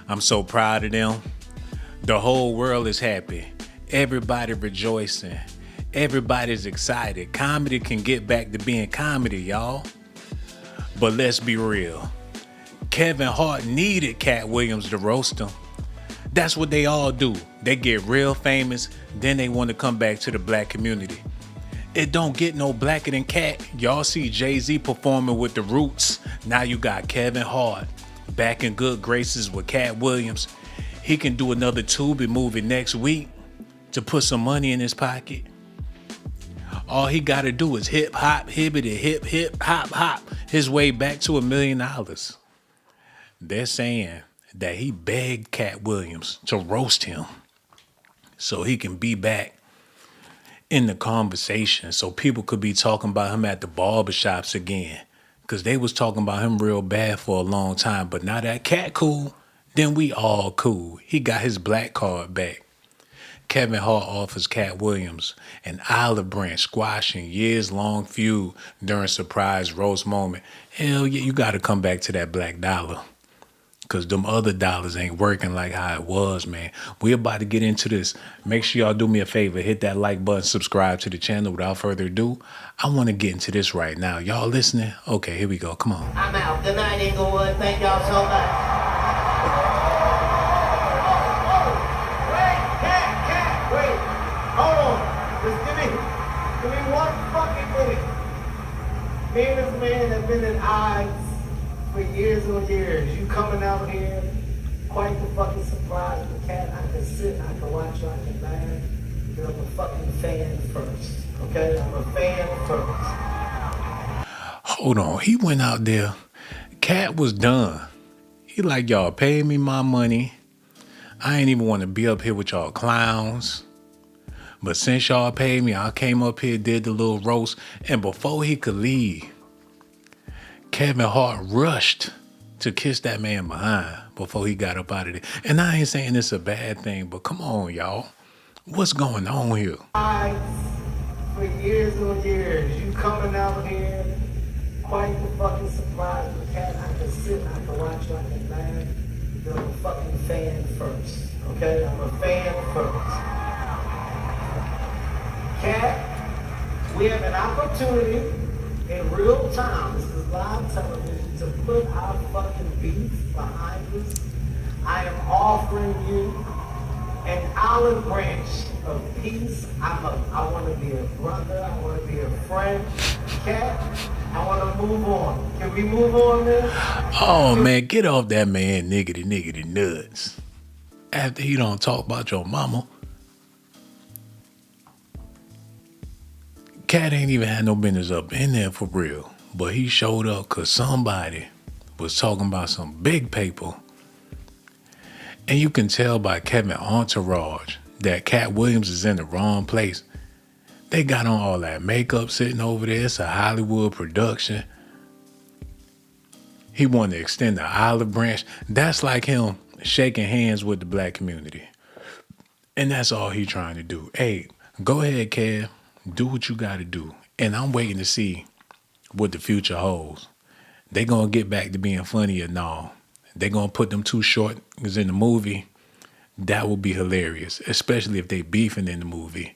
I'm so proud of them. The whole world is happy. Everybody rejoicing. Everybody's excited. Comedy can get back to being comedy, y'all. But let's be real. Kevin Hart needed Katt Williams to roast him. That's what they all do. They get real famous, then they want to come back to the black community. It don't get no blacker than Katt. Y'all see Jay-Z performing with the Roots. Now you got Kevin Hart back in good graces with Katt Williams. He can do another Tubi movie next week to put some money in his pocket. All he got to do is hip hop, hibbity, hip, hip, hop, hop his way back to $1 million. They're saying that he begged Katt Williams to roast him so he can be back in the conversation, so people could be talking about him at the barbershops again, because they was talking about him real bad for a long time. But now that Katt cool, then we all cool. He got his black card back. Kevin Hart offers Katt Williams an olive branch squashing years-long feud during surprise roast moment. Hell yeah, you got to come back to that black dollar, because them other dollars ain't working like how it was, man. We about to get into this. Make sure y'all do me a favor. Hit that like button, subscribe to the channel. Without further ado, I want to get into this right now. Y'all listening? Okay, here we go. Come on. I'm out. Good night, Inglewood. Thank y'all so much. Wait. Hold on. Just give me one fucking minute. Me and this man have been in odds for years on years. You coming out here, quite the fucking surprise with Katt. I can sit, I can watch you, I can laugh. Because I'm a fucking fan first. Okay? I'm a fan first. Hold on. He went out there. Katt was done. He like, y'all pay me my money. I ain't even want to be up here with y'all clowns. But since y'all paid me, I came up here, did the little roast. And before he could leave, Kevin Hart rushed to kiss that man behind before he got up out of there. And I ain't saying it's a bad thing, but come on, y'all. What's going on here? For years on years, you coming out here, quite the fucking surprise with Katt. I can sit, I can watch you, I can laugh. Because I'm a fucking fan first. Okay? I'm a fan first. Katt, we have an opportunity in real time, this is live television, to put our fucking beef behind us. I am offering you an olive branch of peace. I want to be a brother. I want to be a friend. Katt, I want to move on. Can we move on then? Oh, man, get off that man niggity nuts. After he don't talk about your mama. Katt ain't even had no business up in there for real. But he showed up because somebody was talking about some big paper. And you can tell by Kevin entourage that Katt Williams is in the wrong place. They got on all that makeup sitting over there. It's a Hollywood production. He wanted to extend the olive branch. That's like him shaking hands with the black community. And that's all he trying to do. Hey, go ahead, Kev. Do what you got to do. And I'm waiting to see what the future holds. They going to get back to being funny and all. They going to put them two short niggas in the movie. That would be hilarious, especially if they beefing in the movie.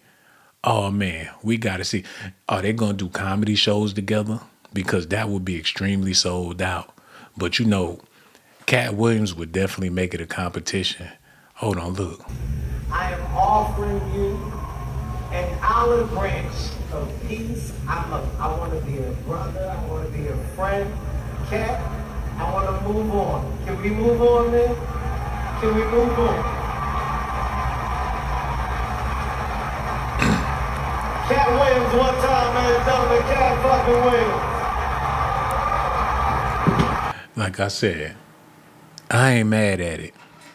Oh, man, we got to see. Are they going to do comedy shows together? Because that would be extremely sold out. But, you know, Katt Williams would definitely make it a competition. Hold on, look. I am offering you an olive branch of peace. I want to be a brother. I want to be a friend. Katt, I want to move on. Can we move on then? Can we move on? Katt Williams one time, man. Tell me Katt fucking Williams. Like I said, I ain't mad at it.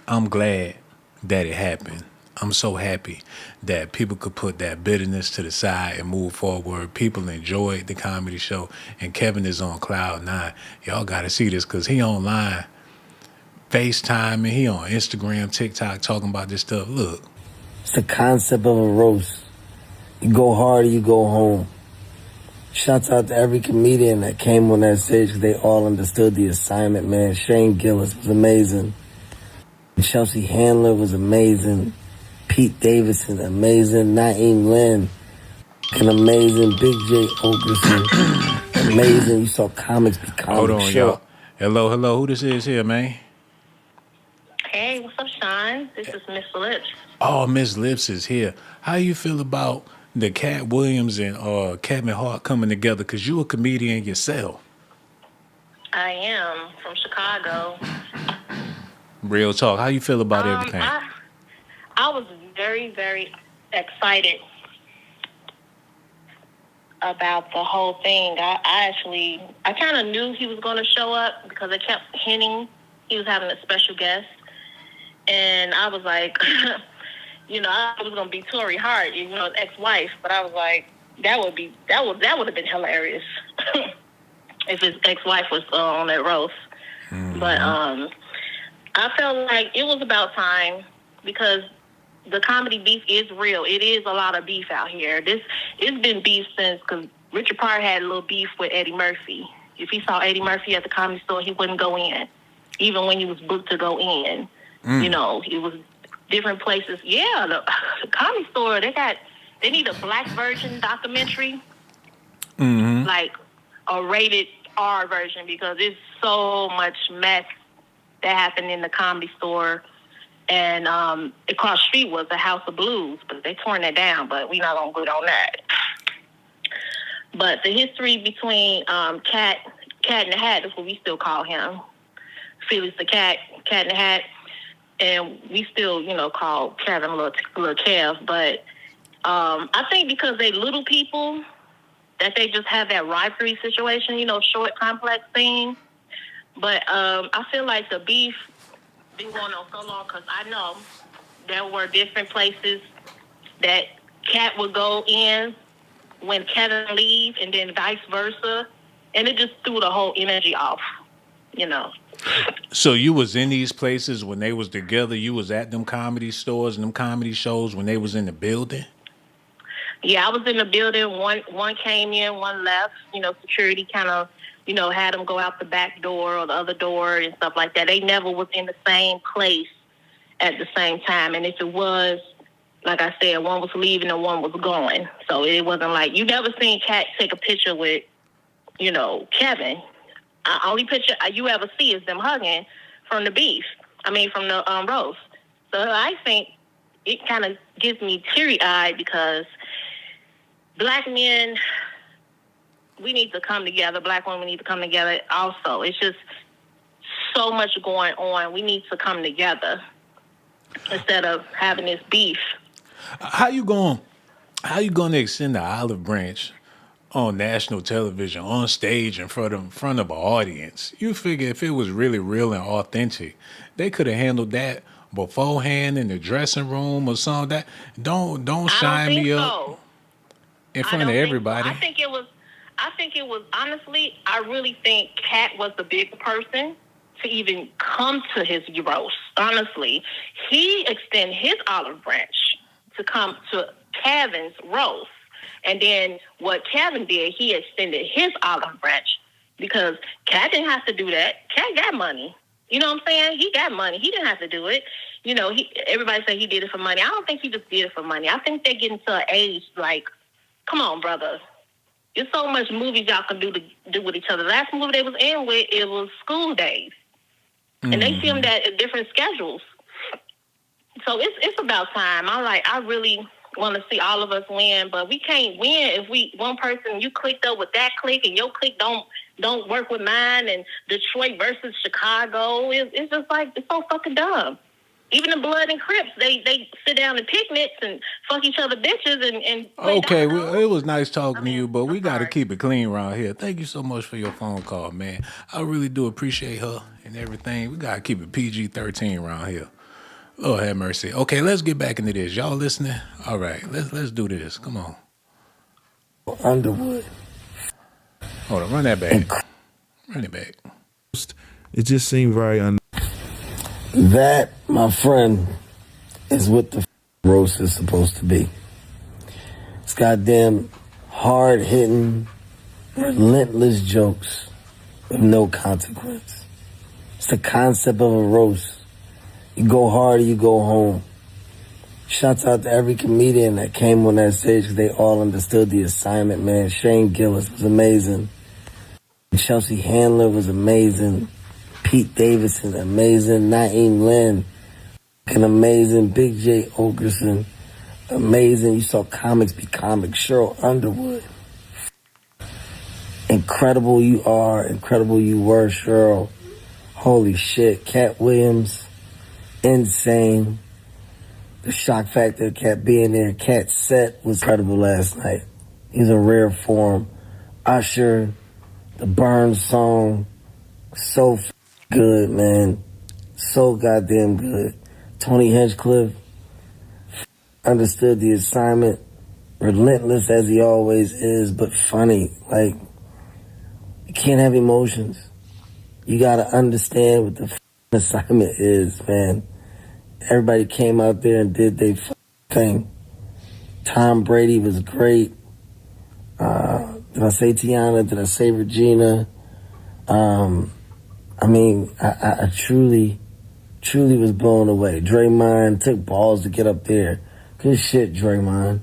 I'm glad that it happened. I'm so happy that people could put that bitterness to the side and move forward. People enjoyed the comedy show, and Kevin is on cloud nine. Y'all got to see this because he online, FaceTime, and he on Instagram, TikTok talking about this stuff. Look. It's the concept of a roast. You go hard or you go home. Shouts out to every comedian that came on that stage because they all understood the assignment, man. Shane Gillis was amazing. Chelsea Handler was amazing. Pete Davidson, amazing. Naeem Lynn, an amazing. Big J. Ogerson, amazing. You saw comics be Hold comic on, show. y'all. Hello. Who this is here, man? Hey, what's up, Sean? This is Miss Lips. Oh, Miss Lips is here. How you feel about the Katt Williams and Kevin Hart coming together? Because you a comedian yourself. I am from Chicago. Real talk. How you feel about everything? I was very, very excited about the whole thing. I kind of knew he was going to show up because they kept hinting he was having a special guest. And I was like, I was going to be Tory Hart, his ex-wife, but I was like, that would have been hilarious if his ex-wife was on that roast. Mm-hmm. But I felt like it was about time because the comedy beef is real. It is a lot of beef out here. It's been beef since, because Richard Pryor had a little beef with Eddie Murphy. If he saw Eddie Murphy at the Comedy Store, he wouldn't go in, even when he was booked to go in. It was different places. Yeah, the Comedy Store, they need a Black version documentary, like a rated R version, because there's so much mess that happened in the Comedy Store. And across the street was the House of Blues, but they torn that down, but we're not going to go on that. But the history between Cat in the Hat is what we still call him. Felix the Cat in the Hat. And we still, call Kevin little Kev. But I think because they little people, that they just have that rivalry situation, short, complex thing. But I feel like the beef been going on so long because I know there were different places that Katt would go in when Kevin leave, and then vice versa, and it just threw the whole energy off, So you was in these places when they was together? You was at them comedy stores and them comedy shows when they was in the building? Yeah, I was in the building. One came in, one left. Security kind of had them go out the back door or the other door and stuff like that. They never was in the same place at the same time. And if it was, like I said, one was leaving and one was going. So it wasn't like, you never seen Katt take a picture with, Kevin. Only picture you ever see is them hugging from the beef. From the roast. So I think it kind of gives me teary-eyed because Black men, we need to come together. Black women need to come together also. It's just so much going on. We need to come together instead of having this beef. How you going to extend the olive branch on national television, on stage, in front of an audience? You figure if it was really real and authentic, they could have handled that beforehand in the dressing room or something. That don't shine me up in front of everybody. So. I think it was honestly, I really think Katt was the bigger person to even come to his roast. Honestly, he extended his olive branch to come to Kevin's roast. And then what Kevin did, he extended his olive branch because Katt didn't have to do that. Katt got money. You know what I'm saying? He got money. He didn't have to do it. Everybody say he did it for money. I don't think he just did it for money. I think they're getting to an age like, come on, brother. There's so much movies y'all can do with each other. The last movie they was in with, it was School Days. Mm-hmm. And they filmed that at different schedules. So it's about time. I really want to see all of us win, but we can't win if one person, you clicked up with that clique and your clique don't work with mine, and Detroit versus Chicago. It's just like, it's so fucking dumb. Even the Blood and Crips, they sit down and picnics and fuck each other bitches and okay, well, it was nice talking to you, but we got to keep it clean around here. Thank you so much for your phone call, man. I really do appreciate her and everything. We got to keep it PG-13 around here. Lord have mercy. Okay, let's get back into this. Y'all listening? All right, let's do this. Come on. Underwood. Hold on, run that back. Run it back. It just seemed very That, my friend, is what the roast is supposed to be. It's goddamn hard-hitting, relentless jokes with no consequence. It's the concept of a roast. You go hard or you go home. Shouts out to every comedian that came on that stage because they all understood the assignment, man. Shane Gillis was amazing. Chelsea Handler was amazing. Pete Davidson, amazing. Naeem Lynn, amazing. Big J. Ogerson, amazing. You saw comics be comics. Cheryl Underwood. Incredible you are. Incredible you were, Cheryl. Holy shit. Katt Williams, insane. The shock factor of Katt being there. Katt's set was incredible last night. He's in rare form. Usher, the Burns song, so good, man. So goddamn good. Tony Hinchcliffe understood the assignment. Relentless as he always is, but funny. Like, you can't have emotions. You gotta understand what the assignment is, man. Everybody came out there and did their thing. Tom Brady was great. Did I say Tiana? Did I say Regina? I mean, I truly was blown away. Draymond took balls to get up there. Good shit, Draymond.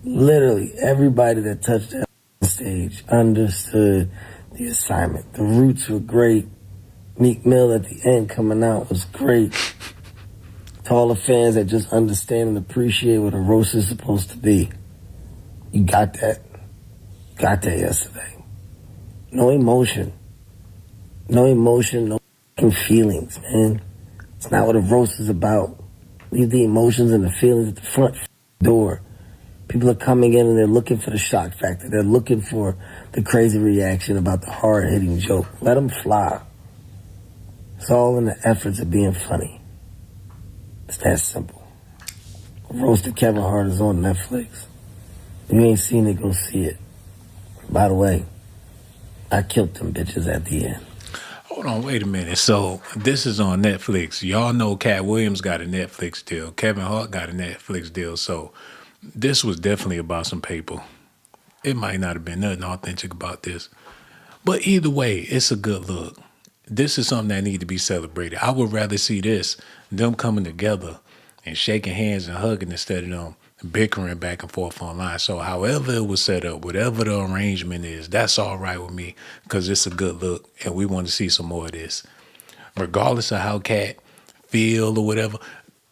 Literally, everybody that touched that stage understood the assignment. The Roots were great. Meek Mill at the end coming out was great. To all the fans that just understand and appreciate what a roast is supposed to be. You got that. Got that yesterday. No emotion. No emotion, no feelings, man. It's not what a roast is about. Leave the emotions and the feelings at the front door. People are coming in and they're looking for the shock factor. They're looking for the crazy reaction about the hard-hitting joke. Let them fly. It's all in the efforts of being funny. It's that simple. Roasted Kevin Hart is on Netflix. If you ain't seen it, go see it. By the way, I killed them bitches at the end. Hold on, wait a minute. So this is on Netflix. Y'all know Katt Williams got a Netflix deal. Kevin Hart got a Netflix deal. So this was definitely about some people. It might not have been nothing authentic about this. But either way, it's a good look. This is something that need to be celebrated. I would rather see this, them coming together and shaking hands and hugging instead of them bickering back and forth online. So however it was set up, whatever the arrangement is, that's all right with me because it's a good look and we want to see some more of this. Regardless of how Katt feel or whatever,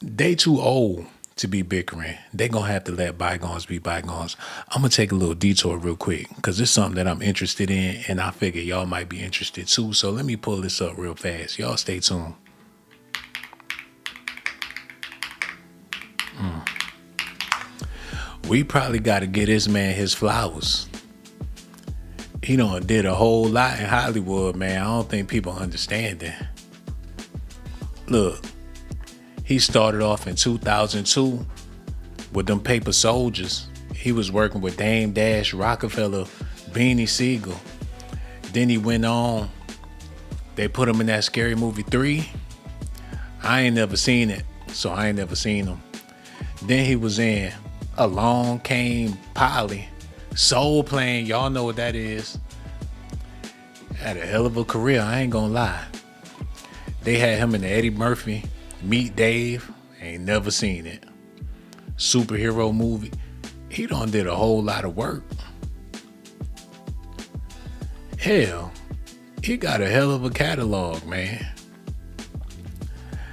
they too old to be bickering. They gonna have to let bygones be bygones. I'm gonna take a little detour real quick because it's something that I'm interested in and I figure y'all might be interested too. So let me pull this up real fast. Y'all stay tuned. We probably got to get this man his flowers. He done did a whole lot in Hollywood, man. I don't think people understand it. Look, he started off in 2002 with them Paper Soldiers. He was working with Dame Dash, Rockefeller, Beanie Siegel. Then he went on. They put him in that Scary Movie 3. I ain't never seen it, so I ain't never seen him. Then he was in Along Came Polly, Soul Plane, y'all know what that is. Had a hell of a career, I ain't gonna lie. They had him in the Eddie Murphy, Meet Dave, ain't never seen it. Superhero movie, he done did a whole lot of work. Hell, he got a hell of a catalog, man.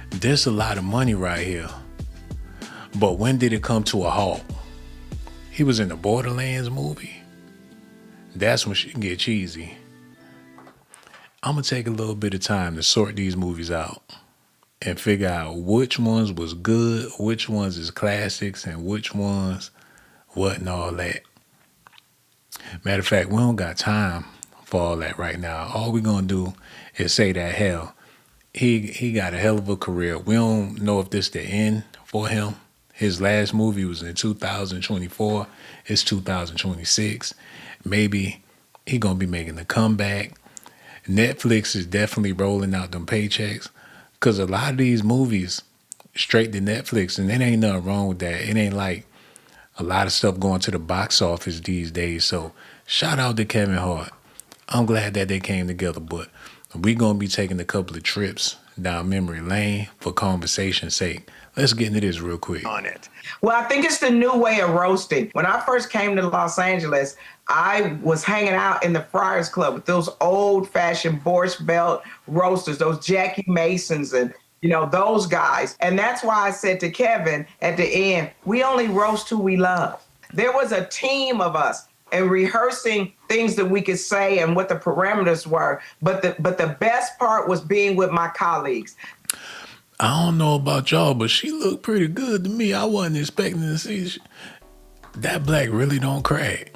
There's a lot of money right here. But when did it come to a halt? He was in the Borderlands movie. That's when shit can get cheesy. I'm going to take a little bit of time to sort these movies out and figure out which ones was good, which ones is classics, and which ones wasn't all that. Matter of fact, we don't got time for all that right now. All we're going to do is say that, hell, he got a hell of a career. We don't know if this the end for him. His last movie was in 2024. It's 2026. Maybe he gonna be making a comeback. Netflix is definitely rolling out them paychecks because a lot of these movies straight to Netflix, and there ain't nothing wrong with that. It ain't like a lot of stuff going to the box office these days. So shout out to Kevin Hart. I'm glad that they came together, but we gonna be taking a couple of trips down memory lane for conversation's sake. Let's get into this real quick. On it. Well, I think it's the new way of roasting. When I first came to Los Angeles, I was hanging out in the Friars Club with those old-fashioned Borscht Belt roasters, those Jackie Masons and, you know, those guys. And that's why I said to Kevin at the end, we only roast who we love. There was a team of us and rehearsing things that we could say and what the parameters were. But the best part was being with my colleagues. I don't know about y'all, but she looked pretty good to me. I wasn't expecting to see that black really don't crack.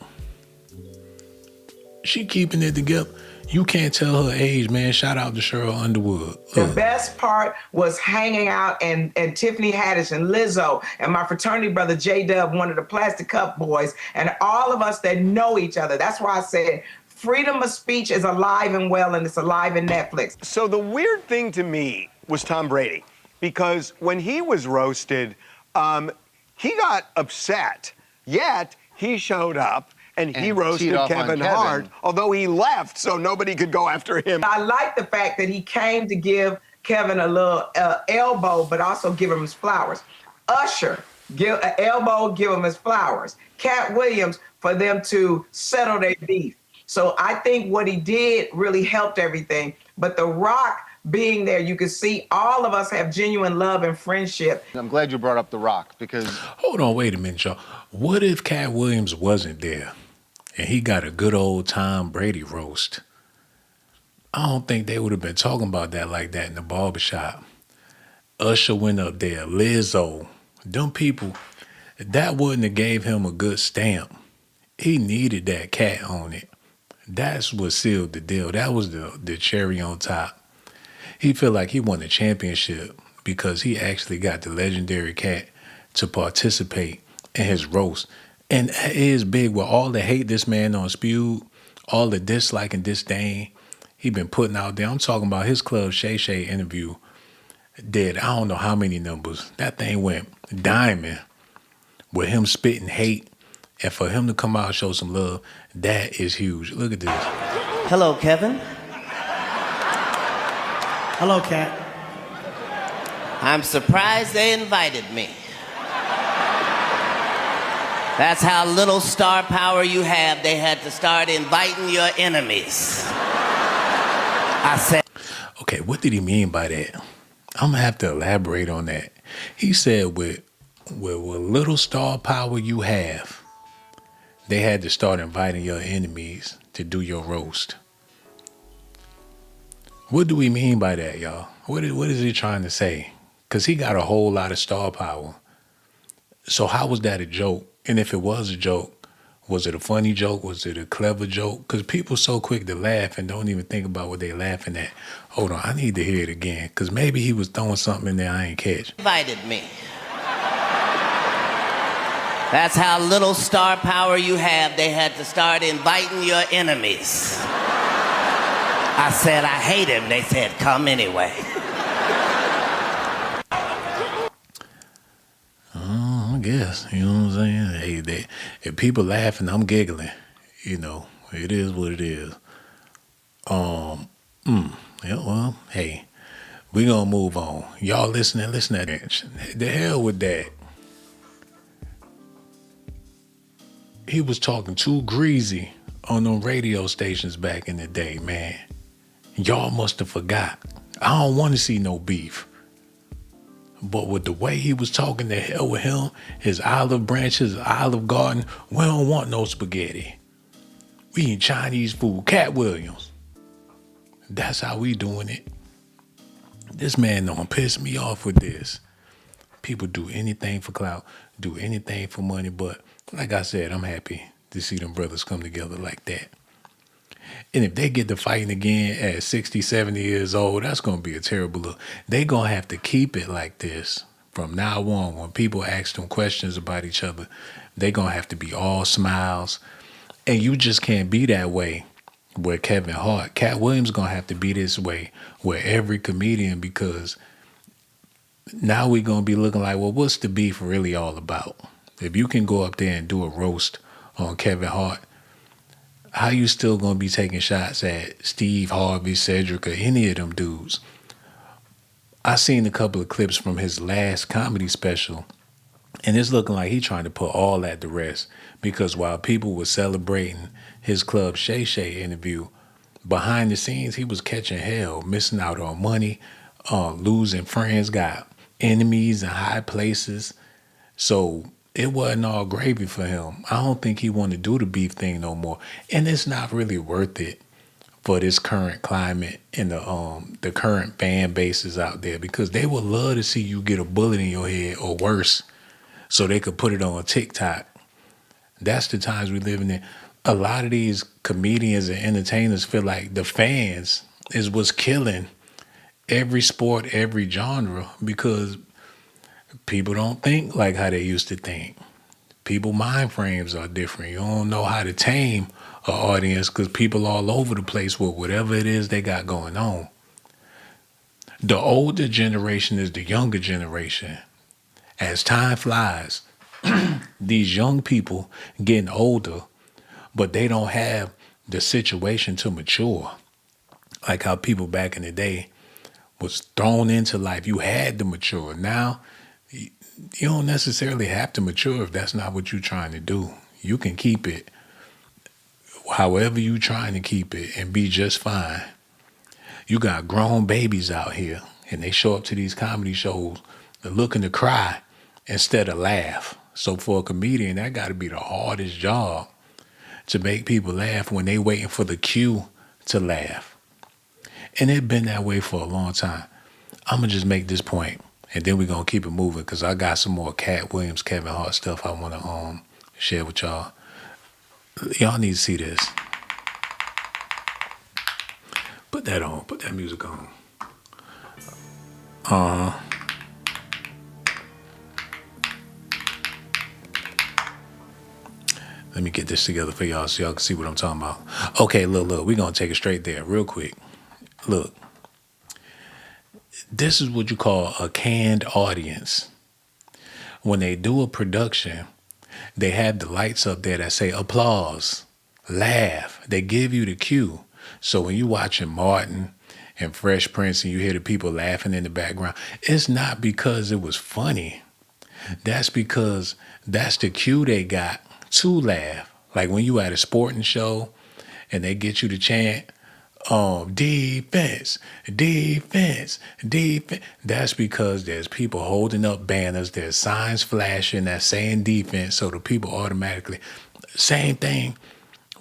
She keeping it together. You can't tell her age, man. Shout out to Cheryl Underwood. The best part was hanging out and Tiffany Haddish and Lizzo and my fraternity brother J-Dub, one of the Plastic Cup boys, and all of us that know each other. That's why I said freedom of speech is alive and well, and it's alive in Netflix. So the weird thing to me was Tom Brady, because when he was roasted, he got upset, yet he showed up and he roasted Kevin Hart, although he left so nobody could go after him. I like the fact that he came to give Kevin a little elbow, but also give him his flowers. Usher, give an elbow, give him his flowers. Katt Williams, for them to settle their beef. So I think what he did really helped everything. But The Rock being there, you could see all of us have genuine love and friendship. I'm glad you brought up The Rock because... Hold on, wait a minute, y'all. What if Katt Williams wasn't there and he got a good old Tom Brady roast? I don't think they would have been talking about that like that in the barbershop. Usher went up there, Lizzo, them people, that wouldn't have gave him a good stamp. He needed that cat on it. That's what sealed the deal. That was the cherry on top. He felt like he won the championship because he actually got the legendary Katt to participate in his roast. And it is big with all the hate this man on spewed, all the dislike and disdain he been putting out there. I'm talking about his Club Shay Shay interview did I don't know how many numbers. That thing went diamond with him spitting hate. And for him to come out and show some love, that is huge. Look at this. Hello, Kevin. Hello, Katt. I'm surprised they invited me. That's how little star power you have. They had to start inviting your enemies. I said... Okay, what did he mean by that? I'm going to have to elaborate on that. He said with little star power you have, they had to start inviting your enemies to do your roast. What do we mean by that, y'all? What is he trying to say? Because he got a whole lot of star power. So how was that a joke? And if it was a joke, was it a funny joke? Was it a clever joke? Because people so quick to laugh and don't even think about what they're laughing at. Hold on, I need to hear it again. Because maybe he was throwing something in there I ain't catch. Invited me. That's how little star power you have. They had to start inviting your enemies. I said, I hate him. They said, come anyway. I guess, you know what I'm saying? Hey, if people laughing, I'm giggling. You know, it is what it is. Yeah, well, hey, we gonna move on. Y'all listen to that. The hell with that. He was talking too greasy on them radio stations back in the day, man. Y'all must have forgot. I don't want to see no beef. But with the way he was talking, the hell with him, his olive branches, Olive Garden, we don't want no spaghetti. We eat Chinese food. Katt Williams. That's how we doing it. This man don't piss me off with this. People do anything for clout, do anything for money, but like I said, I'm happy to see them brothers come together like that. And if they get to fighting again at 60, 70 years old, that's going to be a terrible look. They going to have to keep it like this from now on. When people ask them questions about each other, they going to have to be all smiles. And you just can't be that way with Kevin Hart. Katt Williams going to have to be this way with every comedian, because now we going to be looking like, well, what's the beef really all about? If you can go up there and do a roast on Kevin Hart, how you still gonna be taking shots at Steve Harvey, Cedric, or any of them dudes? I seen a couple of clips from his last comedy special, and it's looking like he trying to put all that to rest, because while people were celebrating his Club Shay Shay interview, behind the scenes he was catching hell, missing out on money, losing friends, got enemies in high places. So it wasn't all gravy for him. I don't think he want to do the beef thing no more, and it's not really worth it for this current climate and the current fan bases out there, because they would love to see you get a bullet in your head or worse, so they could put it on TikTok. That's the times we living in. A lot of these comedians and entertainers feel like the fans is what's killing every sport, every genre, because people don't think like how they used to think. People mind frames are different. You don't know how to tame an audience because people all over the place with whatever it is they got going on. The older generation is the younger generation. As time flies, these young people getting older, but they don't have the situation to mature. Like how people back in the day was thrown into life. You had to mature. Now, you don't necessarily have to mature if that's not what you're trying to do. You can keep it however you trying to keep it and be just fine. You got grown babies out here, and they show up to these comedy shows, they're looking to cry instead of laugh. So for a comedian, that got to be the hardest job, to make people laugh when they waiting for the cue to laugh. And it's been that way for a long time. I'm going to just make this point, and then we're going to keep it moving, because I got some more Katt Williams, Kevin Hart stuff I want to share with y'all. Y'all need to see this. Put that on. Put that music on. Let me get this together for y'all so y'all can see what I'm talking about. Okay, look. We're going to take it straight there real quick. Look. This is what you call a canned audience. When they do a production, they have the lights up there that say applause, laugh. They give you the cue. So when you're watching Martin and Fresh Prince and you hear the people laughing in the background, it's not because it was funny. That's because that's the cue they got to laugh. Like when you at a sporting show and they get you to chant, defense, defense, defense. That's because there's people holding up banners, there's signs flashing that's saying defense, so the people automatically. Same thing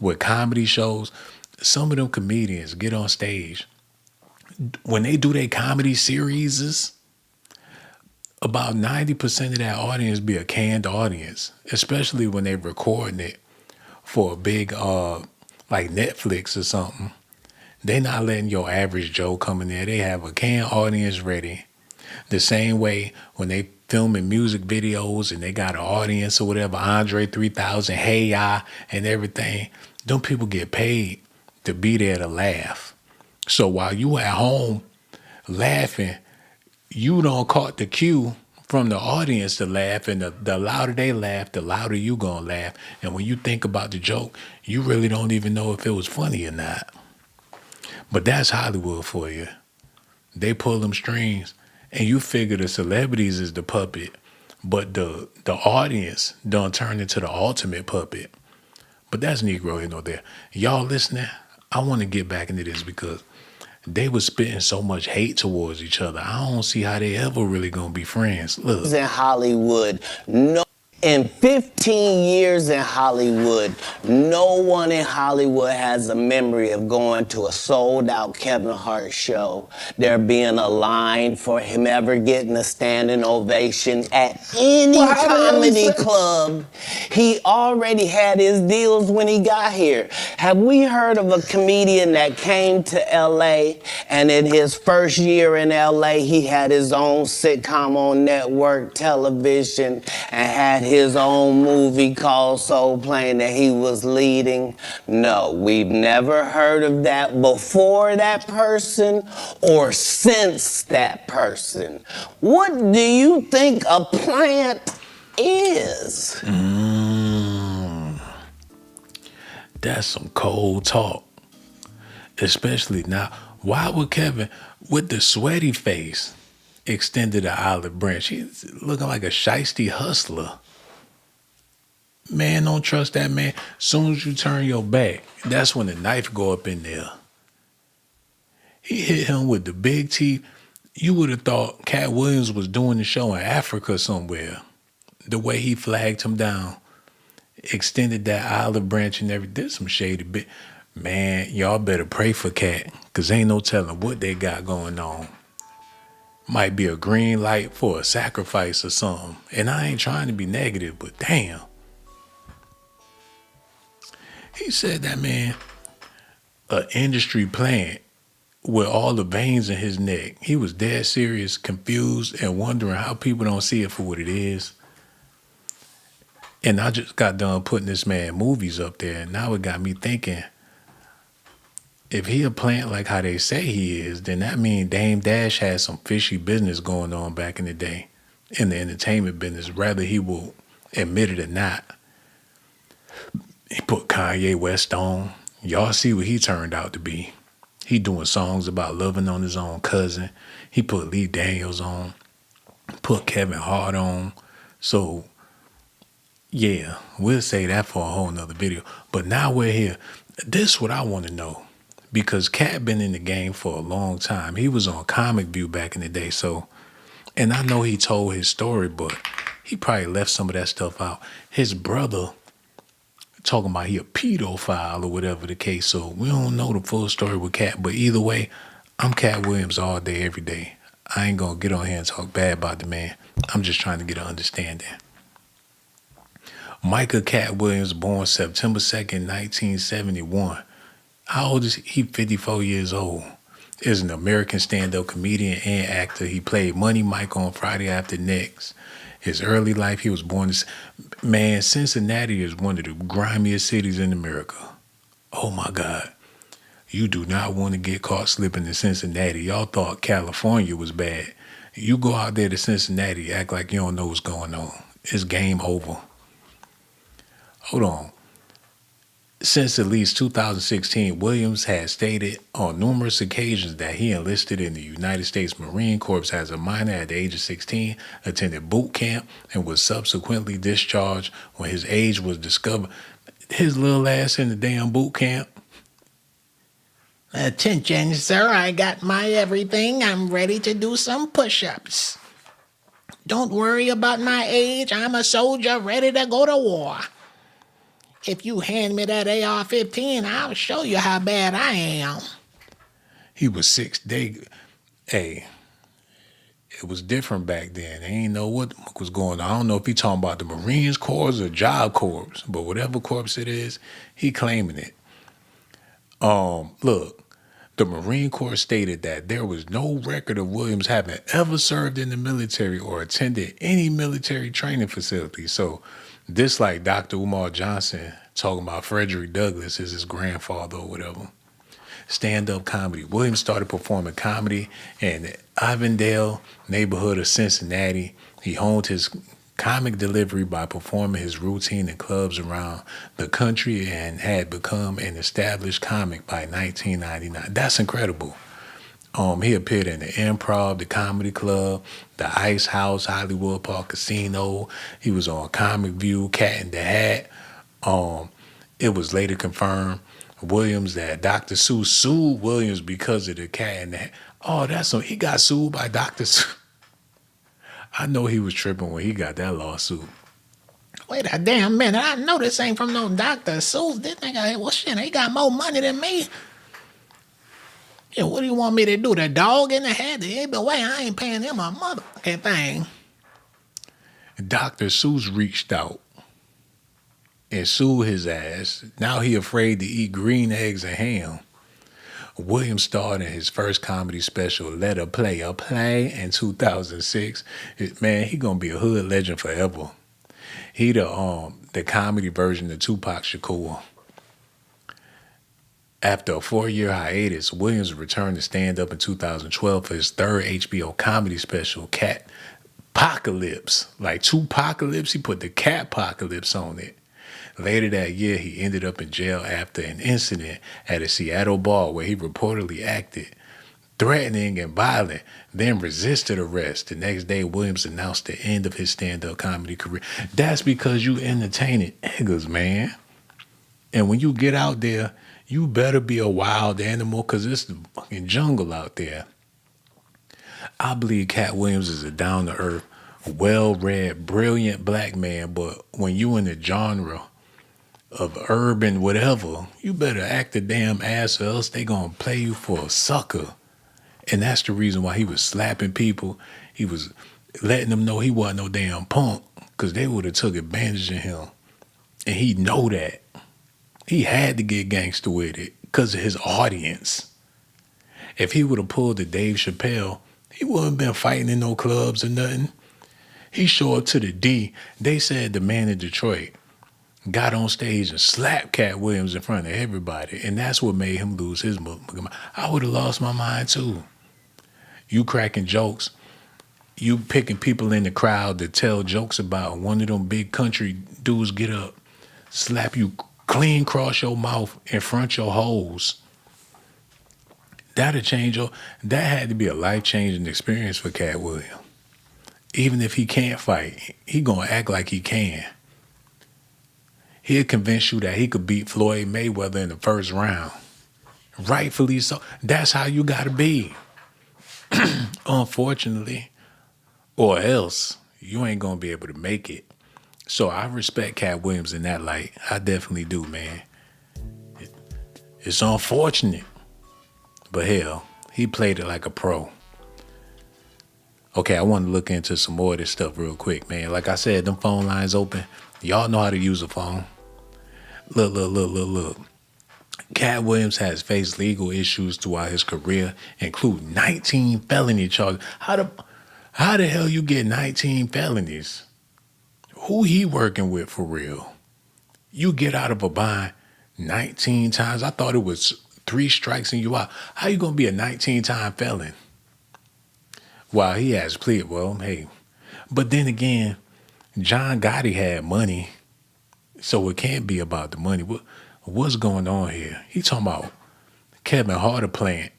with comedy shows. Some of them comedians get on stage. When they do their comedy series, about 90% of that audience be a canned audience, especially when they're recording it for a big, like Netflix or something. They not letting your average Joe come in there. They have a canned audience ready. The same way when they filming music videos and they got an audience or whatever, Andre 3000, Hey Ya, and everything, them people get paid to be there to laugh. So while you at home laughing, you don't caught the cue from the audience to laugh, and the louder they laugh, the louder you gonna laugh. And when you think about the joke, you really don't even know if it was funny or not. But that's Hollywood for you. They pull them strings, and you figure the celebrities is the puppet, but the audience done turn into the ultimate puppet. But that's Negro here nor there. Y'all listening? I want to get back into this because they was spitting so much hate towards each other. I don't see how they ever really gonna be friends. Look. In Hollywood, in 15 years in Hollywood, no one in Hollywood has a memory of going to a sold-out Kevin Hart show, there being a line for him ever getting a standing ovation at any comedy club. He already had his deals when he got here. Have we heard of a comedian that came to L.A. and in his first year in L.A. he had his own sitcom on network television and had his own movie called Soul Plane that he was leading? No, we've never heard of that before that person or since that person. What do you think a plant is? That's some cold talk. Especially now, why would Kevin, with the sweaty face, extended an olive branch. He's looking like a shiesty hustler. Man, don't trust that man. Soon as you turn your back, that's when the knife go up in there. He hit him with the big teeth. You would have thought Katt Williams was doing the show in Africa somewhere. The way he flagged him down, extended that olive branch and everything. Did some shady bit. Man, y'all better pray for Katt, because ain't no telling what they got going on. Might be a green light for a sacrifice or something. And I ain't trying to be negative, but damn. He said that, man, an industry plant with all the veins in his neck. He was dead serious, confused, and wondering how people don't see it for what it is. And I just got done putting this man movies up there, and now it got me thinking, if he a plant like how they say he is, then that means Dame Dash had some fishy business going on back in the day in the entertainment business, whether he will admit it or not. He put Kanye West on. Y'all see what he turned out to be. He doing songs about loving on his own cousin. He put Lee Daniels on, put Kevin Hart on. So, yeah, we'll say that for a whole nother video. But now we're here. This is what I want to know. Because Katt been in the game for a long time. He was on Comic View back in the day. So, and I know he told his story, but he probably left some of that stuff out. His brother talking about he a pedophile or whatever the case. So we don't know the full story with Katt. But either way, I'm Katt Williams all day, every day. I ain't going to get on here and talk bad about the man. I'm just trying to get an understanding. Micah Katt Williams, born September 2nd, 1971. How old is he? He 54 years old. Is an American stand-up comedian and actor. He played Money Mike on Friday After Next. His early life, he was born in... Man, Cincinnati is one of the grimiest cities in America. Oh, my God. You do not want to get caught slipping in Cincinnati. Y'all thought California was bad. You go out there to Cincinnati, act like you don't know what's going on. It's game over. Hold on. Since at least 2016, Williams has stated on numerous occasions that he enlisted in the United States Marine Corps as a minor at the age of 16, attended boot camp, and was subsequently discharged when his age was discovered. His little ass in the damn boot camp. Attention, sir, I got my everything. I'm ready to do some push-ups. Don't worry about my age. I'm a soldier ready to go to war. If you hand me that AR-15, I'll show you how bad I am. He was 6 days. Hey, it was different back then. They ain't know what was going on. I don't know if he talking about the Marines Corps or Job Corps, but whatever corps it is, he claiming it. Look, the Marine Corps stated that there was no record of Williams having ever served in the military or attended any military training facility. So this like Dr. Umar Johnson talking about Frederick Douglass is his grandfather or whatever. Stand-up comedy. Williams started performing comedy in the Avondale neighborhood of Cincinnati. He honed his comic delivery by performing his routine in clubs around the country and had become an established comic by 1999. That's incredible. He appeared in the Improv, the Comedy Club, the Ice House, Hollywood Park Casino. He was on Comic View, Cat in the Hat. It was later confirmed Williams that Dr. Seuss sued Williams because of the Cat in the Hat. Oh, that's so he got sued by Dr. Seuss. I know he was tripping when he got that lawsuit. Wait a damn minute. I know this ain't from no Dr. Seuss. This nigga, well, shit, he got more money than me. Yeah, what do you want me to do? The dog in the hat? But wait, I ain't paying him a motherfucking thing. Dr. Seuss reached out and sued his ass. Now he afraid to eat green eggs and ham. Williams starred in his first comedy special, Let a Player Play, in 2006. Man, he gonna be a hood legend forever. He the comedy version of Tupac Shakur. After a 4-year hiatus, Williams returned to stand-up in 2012 for his third HBO comedy special, Katt Apocalypse. Like Tupacalypse, he put the Katt Apocalypse on it. Later that year, he ended up in jail after an incident at a Seattle bar where he reportedly acted threatening and violent, then resisted arrest. The next day, Williams announced the end of his stand-up comedy career. That's because you entertaining niggas, man. And when you get out there, you better be a wild animal because it's the fucking jungle out there. I believe Katt Williams is a down-to-earth, well-read, brilliant black man, but when you in the genre of urban whatever, you better act a damn ass or else they gonna play you for a sucker. And that's the reason why he was slapping people. He was letting them know he wasn't no damn punk because they would have took advantage of him. And he know that. He had to get gangster with it because of his audience. If he would have pulled the Dave Chappelle, he wouldn't been fighting in no clubs or nothing. He showed up to the D. They said the man in Detroit got on stage and slapped Katt Williams in front of everybody. And that's what made him lose his mind. I would have lost my mind too. You cracking jokes. You picking people in the crowd to tell jokes about. One of them big country dudes get up, slap you clean across your mouth in front of your hoes. That'll change your... That had to be a life-changing experience for Katt Williams. Even if he can't fight, he gonna act like he can. He'll convince you that he could beat Floyd Mayweather in the first round. Rightfully so. That's how you gotta be. Unfortunately, or else you ain't gonna be able to make it. So I respect Katt Williams in that light. I definitely do, man. It's unfortunate, but hell, he played it like a pro. Okay, I want to look into some more of this stuff real quick, man. Like I said, them phone lines open. Y'all know how to use a phone. Look. Katt Williams has faced legal issues throughout his career, including 19 felony charges. How the hell you get 19 felonies? Who he working with for real? You get out of a bind 19 times. I thought it was 3 strikes and you out. How you gonna be a 19-time felon? While he has pleaded, well, hey. But then again, John Gotti had money, so it can't be about the money. What's going on here? He talking about Kevin Hart plant.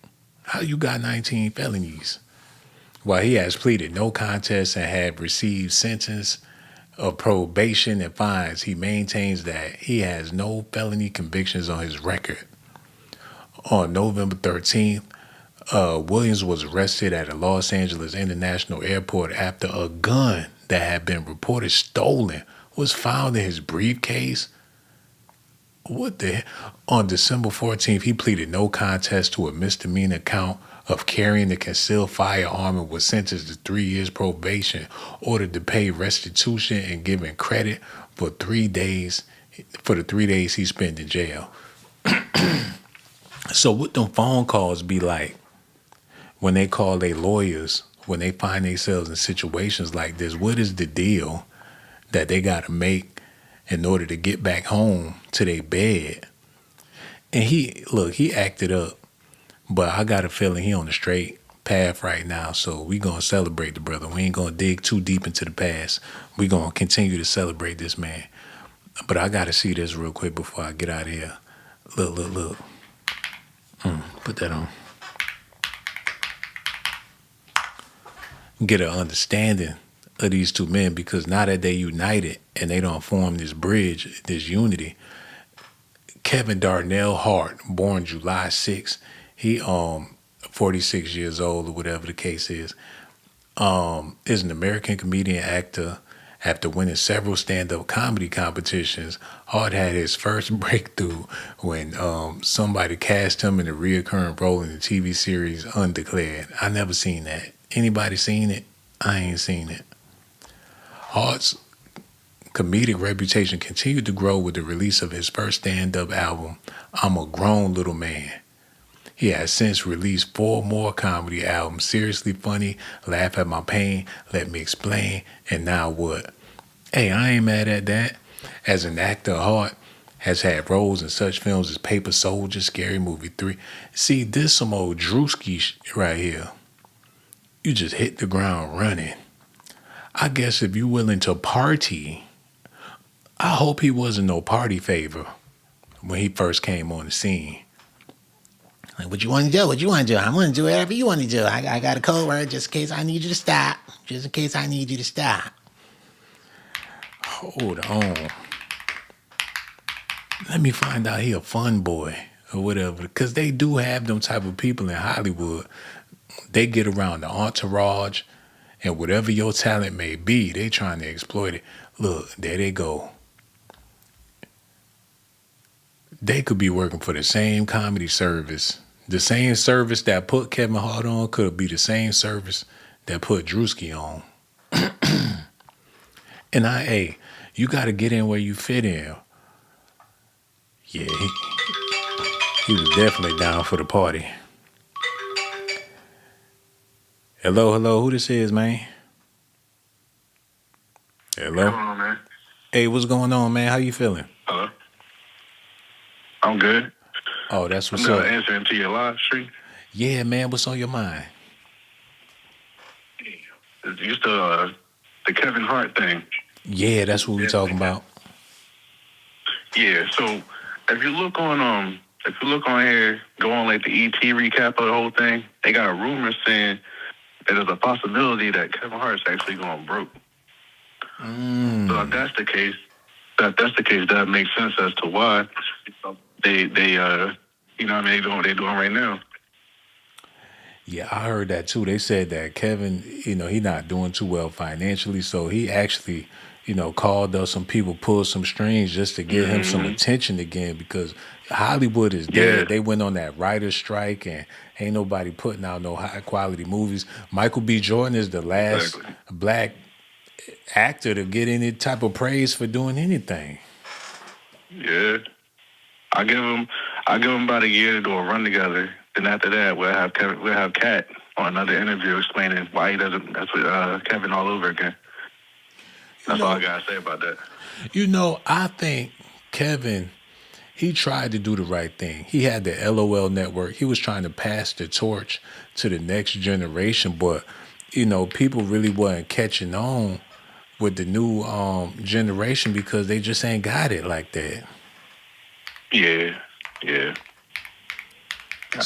How you got 19 felonies? While he has pleaded no contest and had received sentence of probation and fines, he maintains that he has no felony convictions on his record. On November 13th, Williams was arrested at a Los Angeles International Airport after a gun that had been reported stolen was found in his briefcase. What the hell? On December 14th, he pleaded no contest to a misdemeanor count of carrying a concealed firearm and was sentenced to 3 years probation, ordered to pay restitution and given credit for 3 days for the 3 days he spent in jail. So what them phone calls be like when they call their lawyers, when they find themselves in situations like this? What is the deal that they got to make in order to get back home to their bed? And he acted up, but I got a feeling he on the straight path right now. So we going to celebrate the brother. We ain't going to dig too deep into the past. We going to continue to celebrate this man. But I got to see this real quick before I get out of here. Look. Put that on. Get an understanding of these two men, because now that they united and they don't form this bridge, this unity. Kevin Darnell Hart, born July 6th, he 46 years old or whatever the case is an American comedian actor. After winning several stand-up comedy competitions, Hart had his first breakthrough when somebody cast him in a reoccurring role in the TV series Undeclared. I never seen that. Anybody seen it? I ain't seen it. Hart's comedic reputation continued to grow with the release of his first stand-up album, I'm a Grown Little Man. He has since released 4 more comedy albums, Seriously Funny, Laugh at My Pain, Let Me Explain, and Now What? Hey, I ain't mad at that. As an actor, Hart has had roles in such films as Paper Soldier, Scary Movie 3. See, this some old Drewski right here. You just hit the ground running. I guess if you're willing to party, I hope he wasn't no party favor when he first came on the scene. Like, what you want to do? What you want to do? I want to do whatever you want to do. I got a code word just in case I need you to stop. Just in case I need you to stop. Hold on. Let me find out he a fun boy or whatever. Because they do have them type of people in Hollywood. They get around the entourage and whatever your talent may be, they trying to exploit it. Look, there they go. They could be working for the same comedy service. The same service that put Kevin Hart on could be the same service that put Drewski on. And hey, you got to get in where you fit in. Yeah, he was definitely down for the party. Hello, who this is, man? Hello? What's going on, man? Hey, what's going on, man? How you feeling? Hello? I'm good. Oh, that's what's I'm up. answering to your live stream. Yeah, man, what's on your mind? It's used to the Kevin Hart thing. Yeah, that's what we talking about. Yeah, so if you look on here, go on like the ET recap of the whole thing, they got a rumor saying that there's a possibility that Kevin Hart's actually going broke. So if that's the case, that makes sense as to why they you know what I mean, they doing what they're doing right now. Yeah, I heard that too. They said that Kevin, he not doing too well financially, so he actually, called up some people, pulled some strings just to get him some attention again because Hollywood is dead. Yeah. They went on that writer's strike and ain't nobody putting out no high quality movies. Michael B. Jordan is the last black actor to get any type of praise for doing anything. Yeah. I give him about a year to do a run together. Then after that, we'll have Katt on another interview explaining why he doesn't mess with Kevin all over again. That's all I gotta say about that. I think Kevin, he tried to do the right thing. He had the LOL network. He was trying to pass the torch to the next generation, but people really wasn't catching on with the new generation because they just ain't got it like that. Yeah.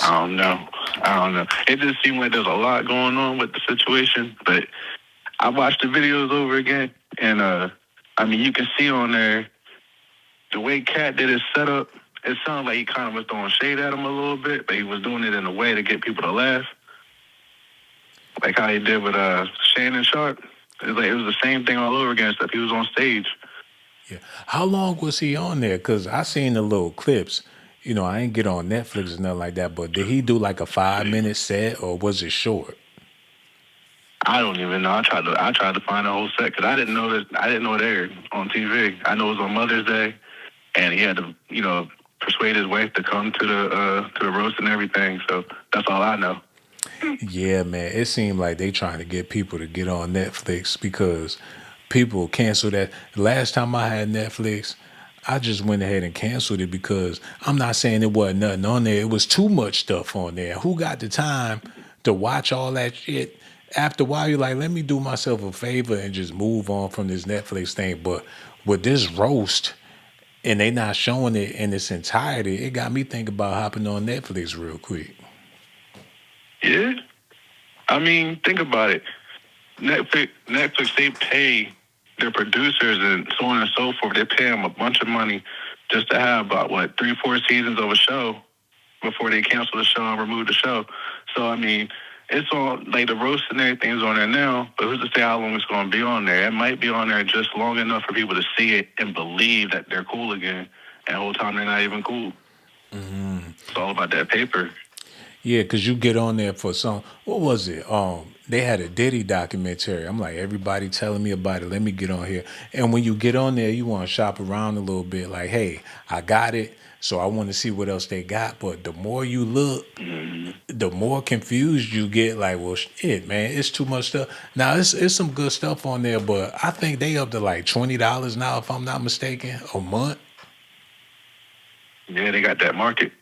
I don't know. It just seemed like there's a lot going on with the situation, but I watched the videos over again, and you can see on there the way Katt did his setup. It sounded like he kind of was throwing shade at him a little bit, but he was doing it in a way to get people to laugh, like how he did with Shannon Sharp. It was the same thing all over again, except he was on stage. Yeah. How long was he on there? Because I seen the little clips. I ain't get on Netflix or nothing like that, but did he do like a 5-minute set or was it short? I don't even know. I tried to find the whole set because I didn't know it aired on TV. I know it was on Mother's Day, and he had to, persuade his wife to come to the roast and everything. So that's all I know. Yeah, man. It seemed like they trying to get people to get on Netflix because people cancel that. Last time I had Netflix, I just went ahead and canceled it because I'm not saying it wasn't nothing on there. It was too much stuff on there. Who got the time to watch all that shit? After a while, you're like, let me do myself a favor and just move on from this Netflix thing. But with this roast, and they not showing it in its entirety, it got me thinking about hopping on Netflix real quick. Yeah. Think about it. Netflix, they pay their producers and so on and so forth. They pay them a bunch of money just to have about 3-4 seasons of a show before they cancel the show and remove the show. So it's on like the roast and everything's on there now, but who's to say how long it's going to be on there? It might be on there just long enough for people to see it and believe that they're cool again, and the whole time they're not even cool. It's all about that paper. Yeah, because you get on there for some, what was it? They had a Diddy documentary. I'm like, everybody telling me about it. Let me get on here. And when you get on there, you want to shop around a little bit. Like, hey, I got it, so I want to see what else they got. But the more you look, the more confused you get. Like, well, shit, man, it's too much stuff. Now, it's some good stuff on there, but I think they up to like $20 now, if I'm not mistaken, a month. Yeah, they got that market.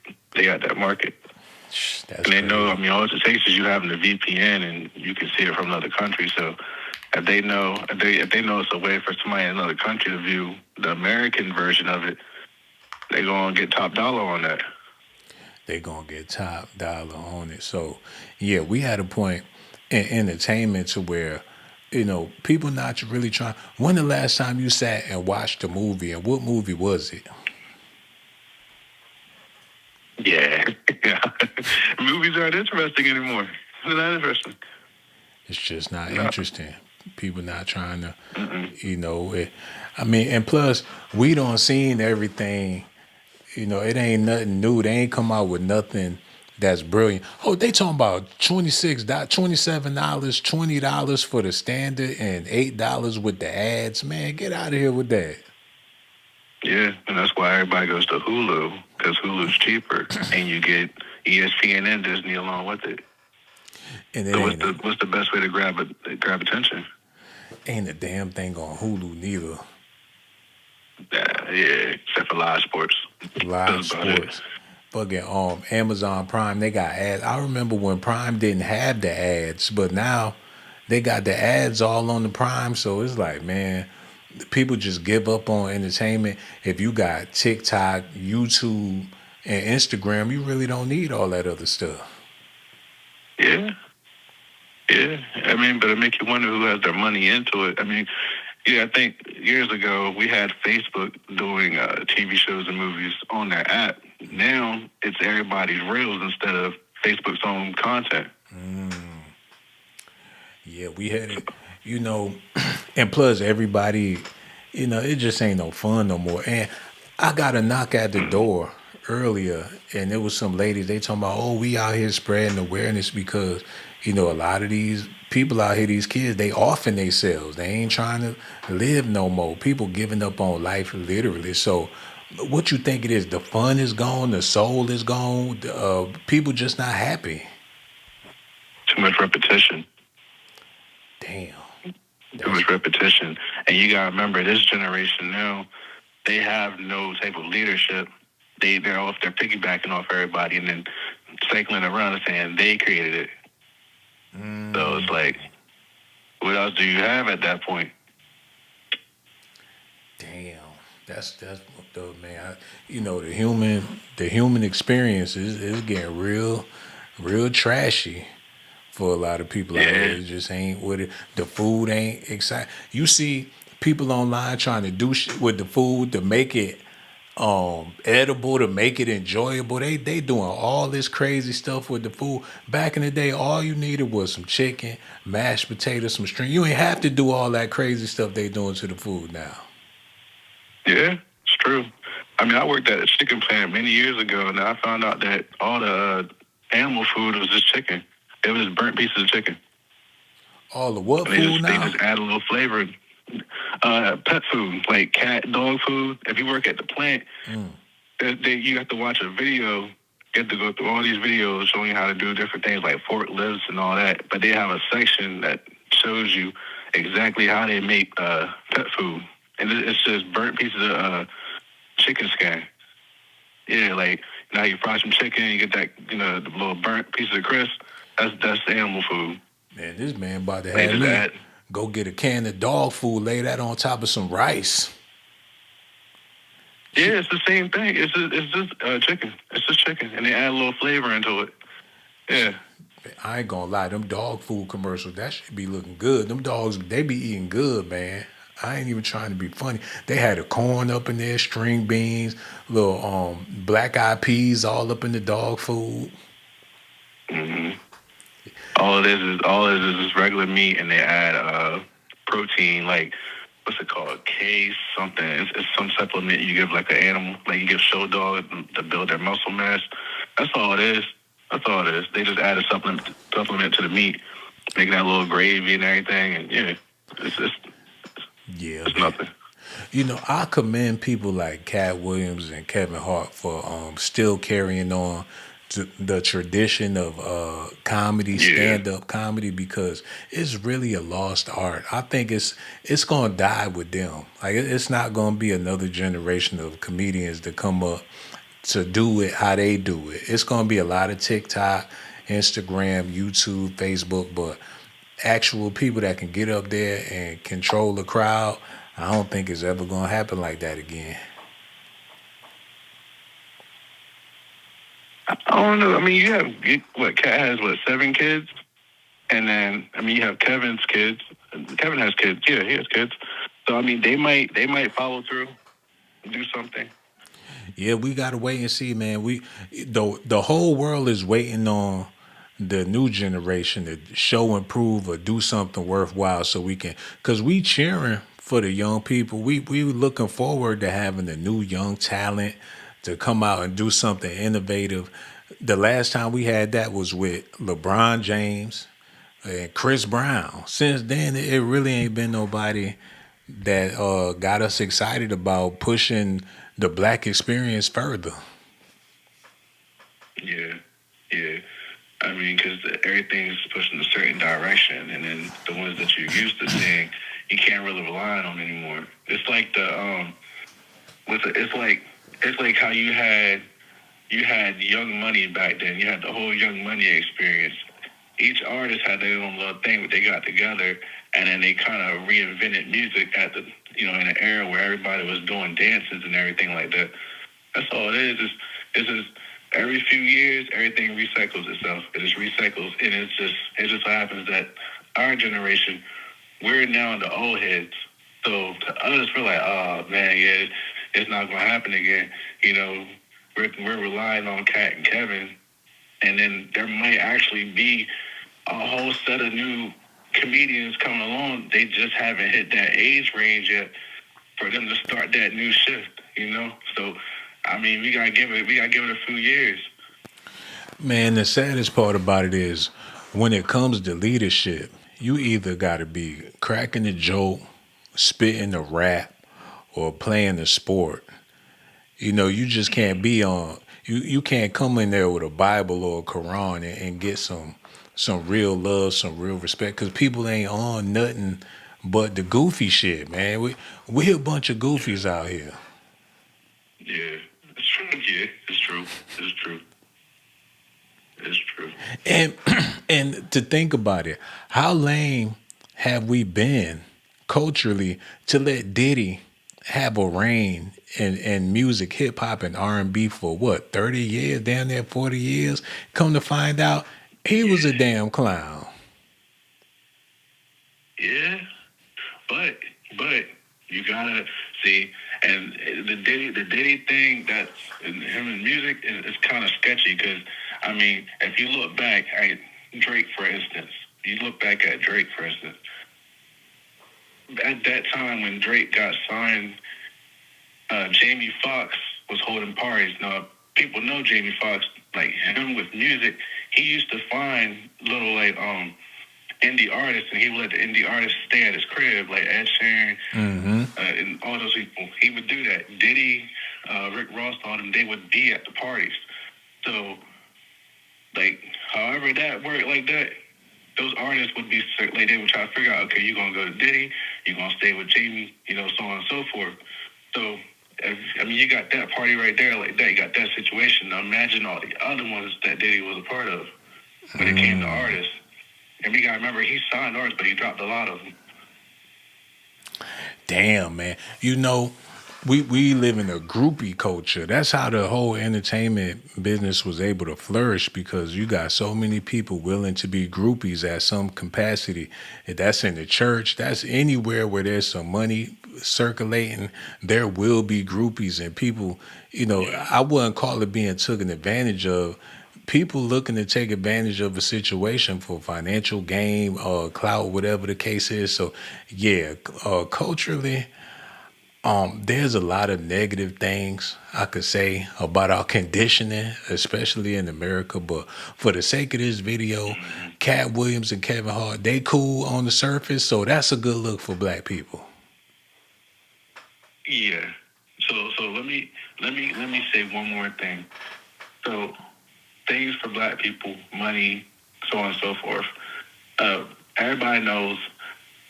That's and they know, all it takes is you having the VPN and you can see it from another country. So if they know it's a way for somebody in another country to view the American version of it, they gonna get top dollar on that. they gonna get top dollar on it. So yeah, we had a point in entertainment to where, people not really trying. When the last time you sat and watched a movie, and what movie was it? Yeah. Yeah. Movies aren't interesting anymore. They're not interesting. It's just not No. interesting. People not trying to, and plus we don't seen everything. It ain't nothing new. They ain't come out with nothing that's brilliant. Oh, they talking about $27, $20 for the standard, and $8 with the ads. Man, get out of here with that. Yeah, and that's why everybody goes to Hulu, because Hulu's cheaper, and you get ESPN and Disney along with it. And it So ain't what's the best way to grab attention? a damn thing on Hulu neither. Yeah, except for live sports. Live That's about it. sports. Fucking Amazon Prime, they got ads. I remember when Prime didn't have the ads, but now they got the ads all on the Prime. So it's like, man, people just give up on entertainment. If you got TikTok, YouTube, and Instagram, you really don't need all that other stuff. Yeah. Yeah. I mean, but it makes you wonder who has their money into it. I mean, yeah, I think years ago we had Facebook doing TV shows and movies on their app. Now it's everybody's reels instead of Facebook's own content. Yeah, we had it, and plus everybody, it just ain't no fun no more. And I got a knock at the door earlier, and there was some ladies, they talking about, oh, we out here spreading awareness because, a lot of these people out here, these kids, they offing themselves. They ain't trying to live no more. People giving up on life literally. So what you think it is? The fun is gone, the soul is gone, people just not happy. Too much repetition. Damn. Too much repetition. And you gotta remember, this generation now, they have no type of leadership. They're piggybacking off everybody and then cycling around and saying they created it. So it's like, what else do you have at that point? Damn, that's fucked up, man. The human experience is getting real trashy for a lot of people out there. It just ain't with it. The food ain't exciting. You see people online trying to do shit with the food to make it edible, to make it enjoyable. They doing all this crazy stuff with the food. Back in the day, all you needed was some chicken, mashed potatoes, some string. You ain't have to do all that crazy stuff they doing to the food now. Yeah, it's true. I mean, I worked at a chicken plant many years ago, and I found out that all the animal food was just chicken. It was burnt pieces of chicken. All the what And food now? They just add a little flavor. Pet food, like cat, dog food. If you work at the plant, you have to watch a video. You have to go through all these videos showing you how to do different things like forklifts and all that. But they have a section that shows you exactly how they make pet food. And it's just burnt pieces of chicken skin. Yeah, like now you fry some chicken, you get that, the little burnt piece of crisp. That's the animal food. Man, this man about to have me go get a can of dog food, lay that on top of some rice. Yeah, it's the same thing. It's just chicken. It's just chicken, and they add a little flavor into it. Yeah. I ain't gonna lie, them dog food commercials, that should be looking good. Them dogs, they be eating good, man. I ain't even trying to be funny. They had the corn up in there, string beans, little black eyed peas all up in the dog food. Mm-hmm. All it is regular meat, and they add protein, like what's it called, K something. It's some supplement you give like an animal, like you give show dog to build their muscle mass. That's all it is. That's all it is. They just add a supplement to the meat, making that little gravy and everything, and yeah, it's nothing. I commend people like Katt Williams and Kevin Hart for still carrying on to the tradition of comedy, stand-up comedy, because it's really a lost art. I think it's gonna die with them. Like it's not gonna be another generation of comedians to come up to do it how they do it. It's gonna be a lot of TikTok, Instagram, YouTube, Facebook, but actual people that can get up there and control the crowd, I don't think it's ever gonna happen like that again. I don't know. I mean, Katt has 7 kids, and then you have Kevin's kids. Kevin has kids. Yeah, he has kids. So I mean, they might follow through, and do something. Yeah, we gotta wait and see, man. The whole world is waiting on the new generation to show, improve, or do something worthwhile, so we can. Cause we cheering for the young people. We looking forward to having the new young talent to come out and do something innovative. The last time we had that was with LeBron James and Chris Brown. Since then, it really ain't been nobody that got us excited about pushing the black experience further. Yeah, yeah. I mean, because everything's pushed in a certain direction, and then the ones that you're used to seeing, you can't really rely on anymore. It's like it's like how you had Young Money back then. You had the whole Young Money experience. Each artist had their own little thing that they got together, and then they kind of reinvented music at the in an era where everybody was doing dances and everything like that. That's all it is. It's just every few years, everything recycles itself. It just recycles, and it just happens that our generation, we're now the old heads. So to us, we're like, oh man, yeah, it's not gonna happen again. We're relying on Katt and Kevin, and then there might actually be a whole set of new comedians coming along. They just haven't hit that age range yet for them to start that new shift. So I mean, we gotta give it a few years. Man, the saddest part about it is when it comes to leadership, you either got to be cracking the joke, spitting the rap, or playing the sport. You just can't be on. You can't come in there with a Bible or a Quran and get some real love, some real respect, because people ain't on nothing but the goofy shit, man. We a bunch of goofies out here. Yeah, it's true. Yeah, it's true. It's true. It's true. And and to think about it, how lame have we been culturally to let Diddy have a reign in music, hip hop, and R&B for what, 30 years, damn near 40 years? Come to find out, he was a damn clown. Yeah, but you gotta see, and the Diddy thing, that's him in music is kind of sketchy because I mean, if you look back at Drake, for instance, at that time when Drake got signed, Jamie Foxx was holding parties. Now people know Jamie Foxx, like him with music. He used to find little indie artists, and he would let the indie artists stay at his crib, like Ed Sheeran, and all those people. He would do that. Diddy, Rick Ross, all them, they would be at the parties. So, like, however that worked like that, those artists would be, like, they would try to figure out, okay, you're going to go to Diddy, you're going to stay with Jamie, so on and so forth. So, you got that party right there like that. You got that situation. Now imagine all the other ones that Diddy was a part of when it came to artists. And we got to remember, he signed artists, but he dropped a lot of them. Damn, man. We live in a groupie culture. That's how the whole entertainment business was able to flourish, because you got so many people willing to be groupies at some capacity. If that's in the church, that's anywhere where there's some money circulating, there will be groupies and people, I wouldn't call it being taken advantage of. People looking to take advantage of a situation for financial gain or clout, whatever the case is. So yeah, culturally, there's a lot of negative things I could say about our conditioning, especially in America. But for the sake of this video, Katt Williams and Kevin Hart, they cool on the surface, so that's a good look for black people. Yeah. So let me say one more thing. So things for black people, money, so on and so forth. Everybody knows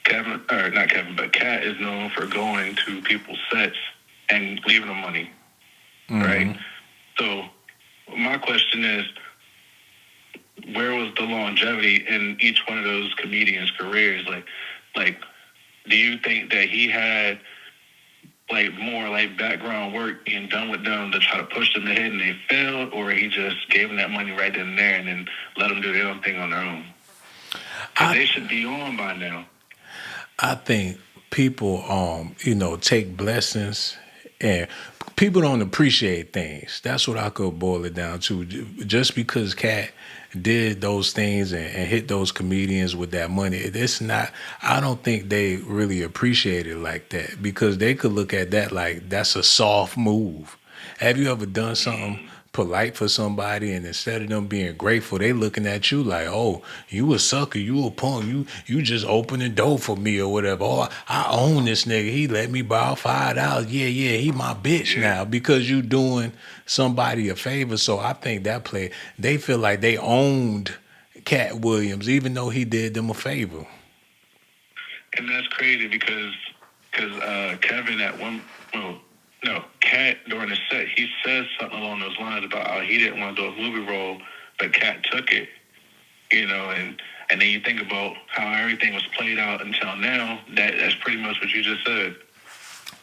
Katt is known for going to people's sets and leaving them money, right? So my question is, where was the longevity in each one of those comedians' careers? Like, do you think that he had like more like background work being done with them to try to push them ahead and they failed, or he just gave them that money right then and there and then let them do their own thing on their own? Because they should be on by now. I think people, take blessings, and people don't appreciate things. That's what I could boil it down to. Just because Katt did those things and hit those comedians with that money, it's not. I don't think they really appreciate it like that, because they could look at that like that's a soft move. Have you ever done something polite for somebody, and instead of them being grateful, they looking at you like, oh, you a sucker, you a punk, you just opened the door for me or whatever. Oh, I own this nigga. He let me borrow $5. Yeah, he my bitch now, because you doing somebody a favor. So I think they feel like they owned Katt Williams, even though he did them a favor. And that's crazy because Kevin at one, well, no, Katt during the set, he says something along those lines about how he didn't want to do a movie role, but Katt took it, and then you think about how everything was played out until now. That's pretty much what you just said.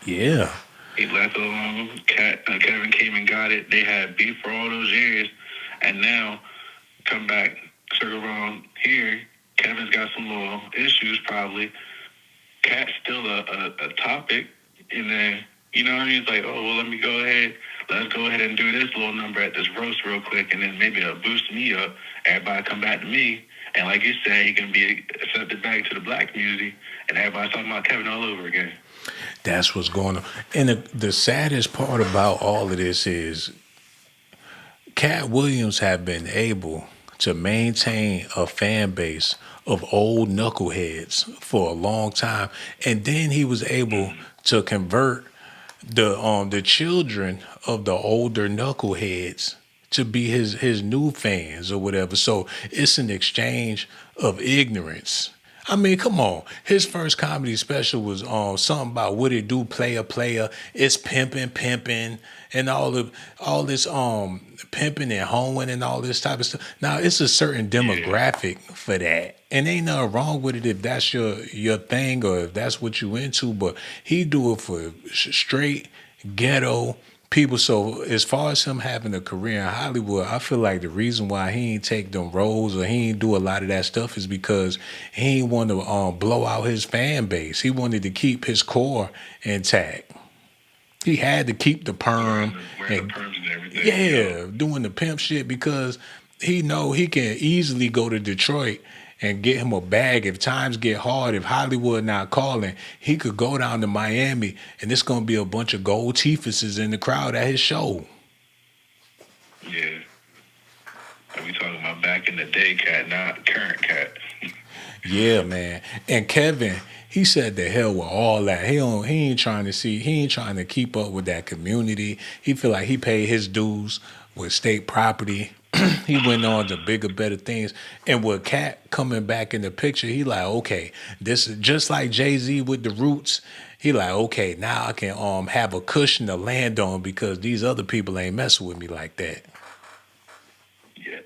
Yeah. He left it alone. Kevin came and got it. They had beef for all those years, and now come back, circle around here. Kevin's got some little issues probably. Katt's still a topic, and then he's like, oh well, let's go ahead and do this little number at this roast real quick, and then maybe it'll boost me up. Everybody come back to me, and like you said, he can be accepted back to the black community, and everybody's talking about Kevin all over again. That's what's going on. And the saddest part about all of this is Katt Williams have been able to maintain a fan base of old knuckleheads for a long time, and then he was able to convert the children of the older knuckleheads to be his new fans or whatever. So it's an exchange of ignorance. I mean, come on. His first comedy special was something about what it do, player. It's pimping, and all this pimping and hoeing and all this type of stuff. Now it's a certain demographic for that, and ain't nothing wrong with it if that's your thing or if that's what you into. But he do it for straight ghetto people. So as far as him having a career in Hollywood, I feel like the reason why he ain't take them roles or he ain't do a lot of that stuff is because he ain't want to blow out his fan base. He wanted to keep his core intact. He had to keep the perm Wearing the perms and everything. yeah, doing the pimp shit, because he know he can easily go to Detroit and get him a bag if times get hard. If Hollywood not calling, he could go down to Miami and it's gonna be a bunch of gold teefuses in the crowd at his show. Yeah. And we talking about back in the day Katt, not current Katt. Yeah, man. And Kevin, he said the hell with all that. He ain't trying to keep up with that community. He feel like he paid his dues with state property. He went on to bigger, better things. And with Katt coming back in the picture, he like, okay, this is just like Jay-Z with the Roots. He like, okay, now I can have a cushion to land on because these other people ain't messing with me like that. Yeah.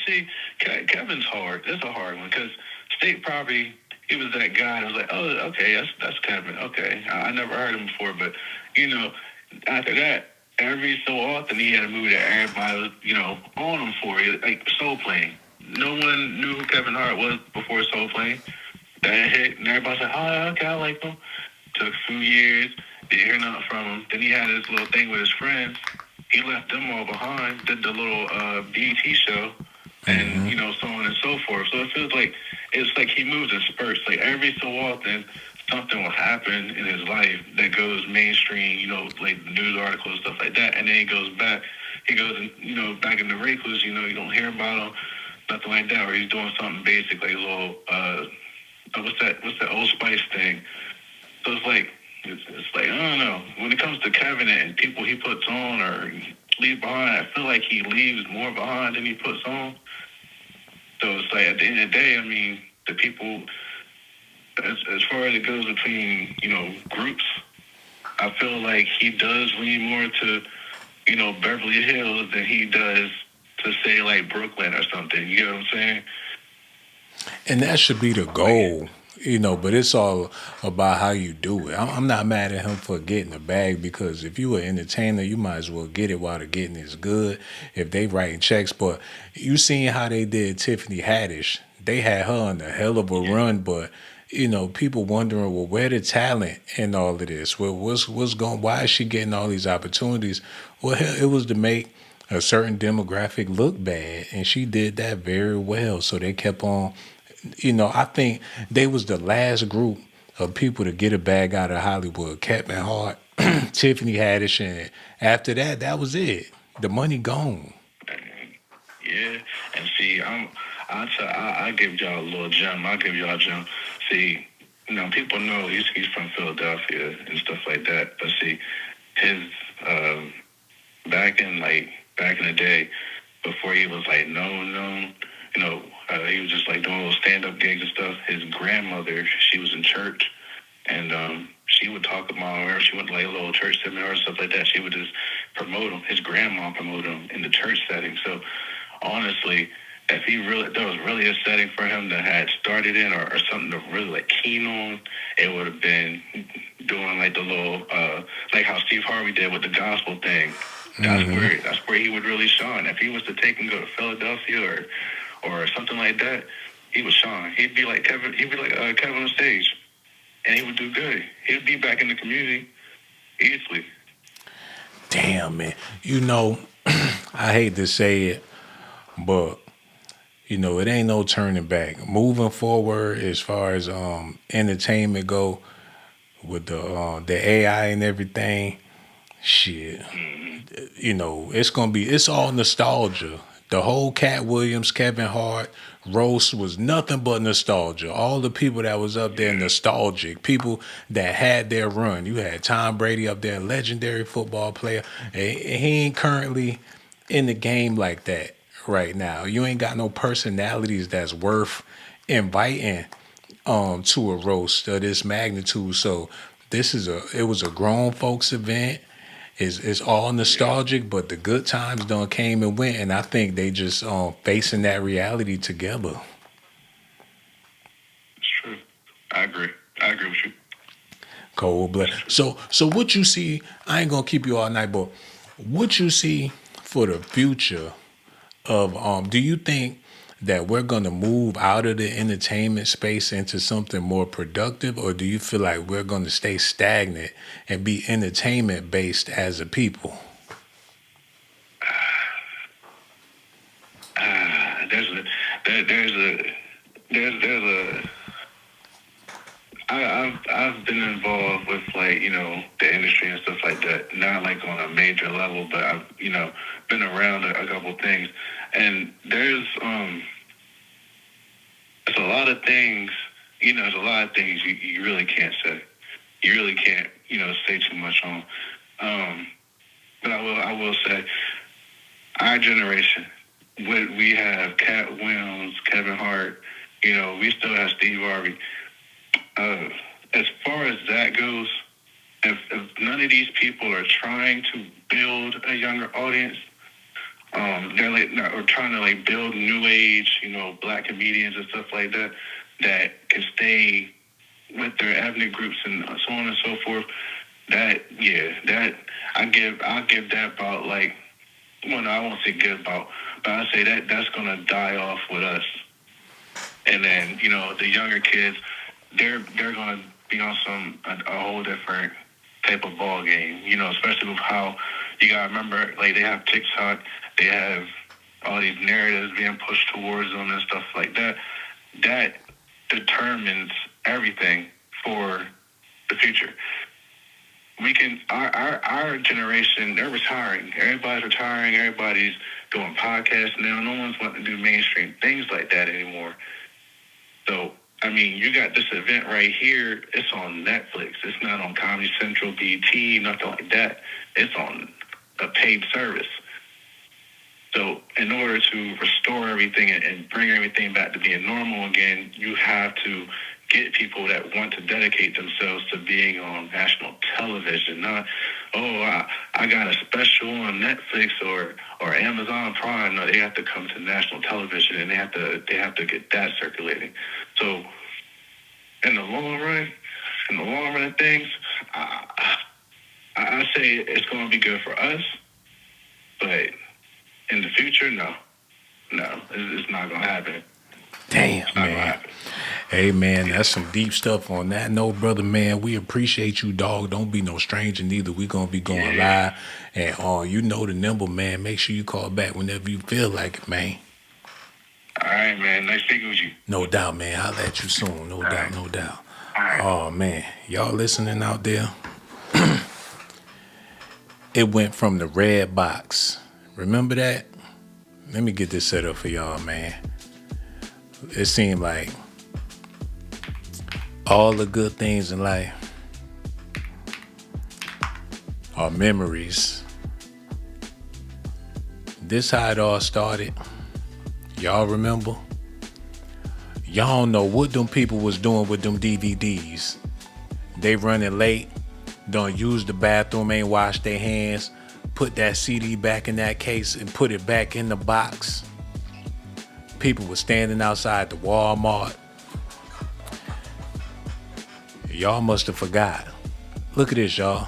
See, Kevin's hard. That's a hard one because state property, he was that guy that was like, oh, okay, that's Kevin. Okay. I never heard him before, but, after that, every so often he had a movie that everybody was, on him for, like Soul Plane. No one knew who Kevin Hart was before Soul Plane. That hit, and everybody's like, oh, okay, I like him. Took a few years, didn't hear nothing from him. Then he had this little thing with his friends. He left them all behind, did the little BET show, and, so on and so forth. So it feels like, it's like he moves in spurts. Like every so often, something will happen in his life that goes mainstream, like news articles, stuff like that, and then he goes back. He goes, back in the recluse, you don't hear about him, nothing like that, or he's doing something basic, like a little, what's that Old Spice thing? So it's like, I don't know. When it comes to Kevin and people he puts on or leaves behind, I feel like he leaves more behind than he puts on. So it's like at the end of the day, I mean, the people, as far as it goes between, groups, I feel like he does lean more to, Beverly Hills than he does to say like Brooklyn or something. You know what I'm saying? And that should be the goal. But it's all about how you do it. I'm not mad at him for getting the bag because if you an entertainer, you might as well get it while the getting is good. If they writing checks, but you seen how they did Tiffany Haddish. They had her on a hell of a run, but people wondering, well, where the talent in all of this? Well, what's going? Why is she getting all these opportunities? Well, hell, it was to make a certain demographic look bad, and she did that very well. So they kept on. I think they was the last group of people to get a bag out of Hollywood. Katt and Hart, Tiffany Haddish, and after that, that was it. The money gone. Yeah, and see, I give y'all a little gem. I give y'all a gem. See, people know he's from Philadelphia and stuff like that. But see, his back in the day, before he was like known, he was just like doing little stand up gigs and stuff. His grandmother, she was in church, and she would talk about wherever she went to like a little church seminar or stuff like that. She would just promote him. His grandma promoted him in the church setting. So honestly, if there was really a setting for him that had started in or something to really like keen on, it would have been doing like the little like how Steve Harvey did with the gospel thing. That's where he would really shine. If he was to take and go to Philadelphia or something like that, he would shine. He'd be like Kevin. He'd be like Kevin on stage, and he would do good. He'd be back in the community easily. Damn, man. I hate to say it, but it ain't no turning back. Moving forward, as far as entertainment go, with the AI and everything, shit. It's all nostalgia. The whole Cat Williams, Kevin Hart roast was nothing but nostalgia. All the people that was up there nostalgic, people that had their run. You had Tom Brady up there, legendary football player. And he ain't currently in the game like that right now. You ain't got no personalities that's worth inviting to a roast of this magnitude. So it was a grown folks event. It's all nostalgic, but the good times done came and went, and I think they just facing that reality together. It's true. I agree with you. Cold blood. So what you see? I ain't gonna keep you all night, but what you see for the future of do you think that we're gonna move out of the entertainment space into something more productive, or do you feel like we're gonna stay stagnant and be entertainment based as a people? I've been involved with like the industry and stuff like that, not like on a major level, but I've been around a couple things, and there's a lot of things you really can't say. You really can't say too much on. But I will say our generation, we have Katt Williams, Kevin Hart, we still have Steve Harvey. As far as that goes, if none of these people are trying to build a younger audience, they're like or trying to like build new age, black comedians and stuff like that that can stay with their ethnic groups and so on and so forth. I'll give that about like, well, no, I won't say give about, but I say that's gonna die off with us. And then the younger kids, they're gonna be on a whole different type of ball game. Especially with how you gotta remember, like they have TikTok, they have all these narratives being pushed towards them and stuff like that. That determines everything for the future. We can our generation, they're retiring. Everybody's retiring. Everybody's doing podcasts now. No one's wanting to do mainstream things like that anymore. So, I mean, you got this event right here. It's on Netflix. It's not on Comedy Central, BT, nothing like that. It's on a paid service. So, in order to restore everything and bring everything back to being normal again, you have to get people that want to dedicate themselves to being on national television. Not, I got a special on Netflix or Amazon Prime. No, they have to come to national television and they have to get that circulating. So in the long run of things, I say it's going to be good for us, but in the future, no, it's not going to happen. Damn, man. Hey, man, that's some deep stuff on that note, brother, man. We appreciate you, dog. Don't be no stranger neither. We going to be going live. And you know the number, man. Make sure you call back whenever you feel like it, man. All right, man. Nice speaking with you. No doubt, man. I'll let you soon. No doubt, no doubt. Oh, man. Y'all listening out there? It went from the red box. Remember that? Let me get this set up for y'all, man. It seemed like all the good things in life are memories. This how it all started. Y'all remember? Y'all don't know what them people was doing with them DVDs. They running late, don't use the bathroom, ain't wash their hands, put that CD back in that case and put it back in the box. People were standing outside the Walmart. Y'all must have forgot. Look at this, y'all.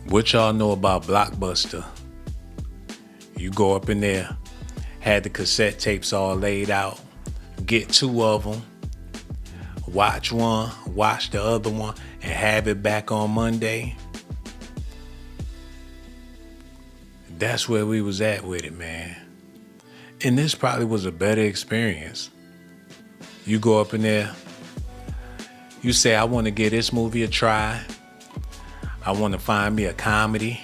What y'all know about Blockbuster? You go up in there, had the cassette tapes all laid out, get 2 of them, watch one, watch the other one, and have it back on Monday. That's where we was at with it, man. And this probably was a better experience. You go up in there, you say, I want to give this movie a try. I want to find me a comedy.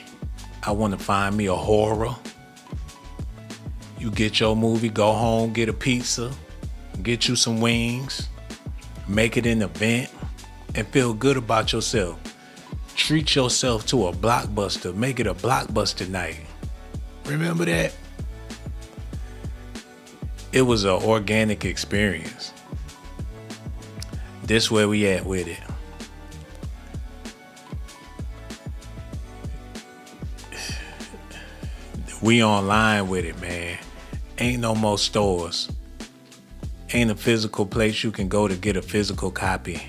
I want to find me a horror. You get your movie, go home, get a pizza, get you some wings, make it an event, and feel good about yourself. Treat yourself to a Blockbuster. Make it a Blockbuster night. Remember that? It was an organic experience. This where we at with it. We online with it, man. Ain't no more stores. Ain't a physical place you can go to get a physical copy.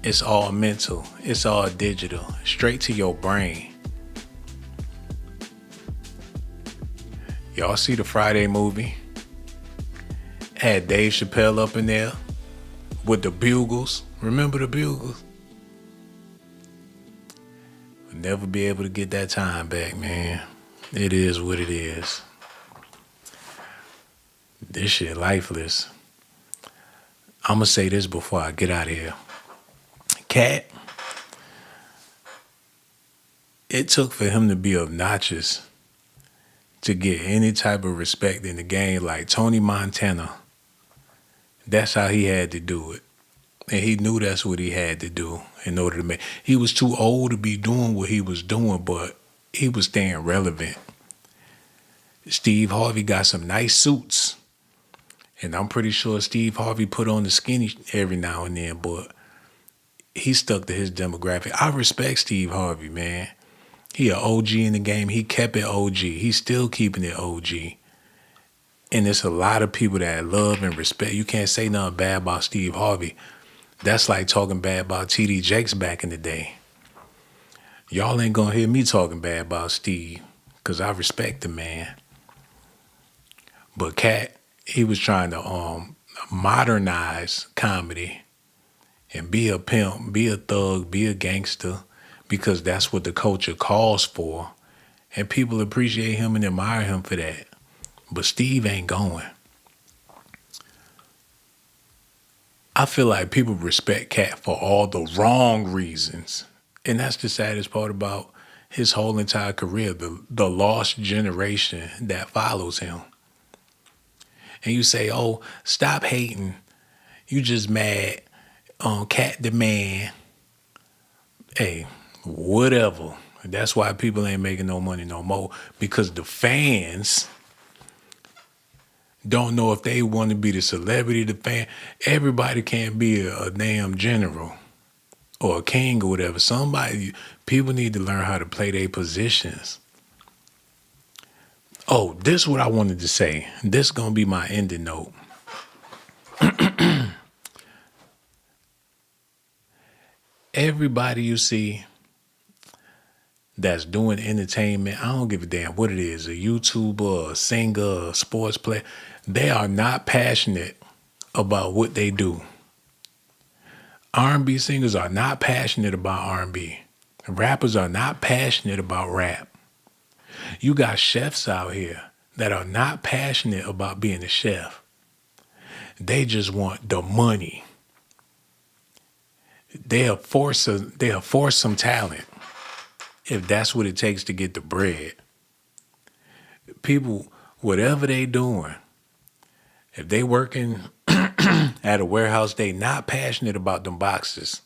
It's all mental. It's all digital. Straight to your brain. Y'all see the Friday movie? Had Dave Chappelle up in there with the Bugles. Remember the Bugles? We'll never be able to get that time back, man. It is what it is. This shit lifeless. I'm gonna say this before I get out of here. Katt, it took for him to be obnoxious to get any type of respect in the game like Tony Montana. That's how he had to do it. And he knew that's what he had to do in order to make. He was too old to be doing what he was doing, but he was staying relevant. Steve Harvey got some nice suits. And I'm pretty sure Steve Harvey put on the skinny every now and then, but he stuck to his demographic. I respect Steve Harvey, man. He an OG in the game. He kept it OG. He's still keeping it OG. And there's a lot of people that love and respect. You can't say nothing bad about Steve Harvey. That's like talking bad about T.D. Jakes back in the day. Y'all ain't gonna hear me talking bad about Steve, because I respect the man. But Katt, he was trying to modernize comedy and be a pimp, be a thug, be a gangster, because that's what the culture calls for. And people appreciate him and admire him for that. But Steve ain't going. I feel like people respect Katt for all the wrong reasons. And that's the saddest part about his whole entire career, the lost generation that follows him. And you say, oh, stop hating. You just mad. Katt the man. Hey, whatever. That's why people ain't making no money no more. Because the fans don't know if they want to be the celebrity, the fan. Everybody can't be a damn general or a king or whatever. People need to learn how to play their positions. Oh, this is what I wanted to say. This is gonna be my ending note. Everybody you see that's doing entertainment, I don't give a damn what it is, a YouTuber, a singer, a sports player, they are not passionate about what they do. R&B singers are not passionate about R&B. Rappers are not passionate about rap. You got chefs out here that are not passionate about being a chef. They just want the money. They'll force some talent if that's what it takes to get the bread. People, whatever they doing, if they working at a warehouse, they not passionate about them boxes.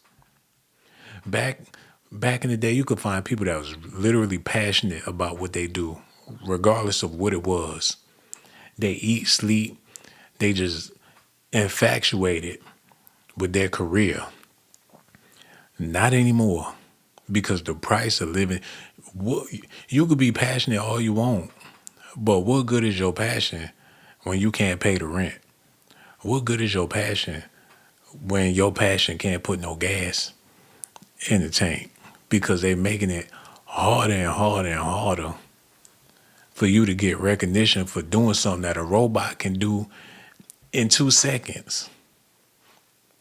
Back in the day, you could find people that was literally passionate about what they do, regardless of what it was. They eat, sleep, they just infatuated with their career. Not anymore, because the price of living, you could be passionate all you want, but what good is your passion when you can't pay the rent? What good is your passion when your passion can't put no gas in the tank? Because they're making it harder and harder and harder for you to get recognition for doing something that a robot can do in 2 seconds.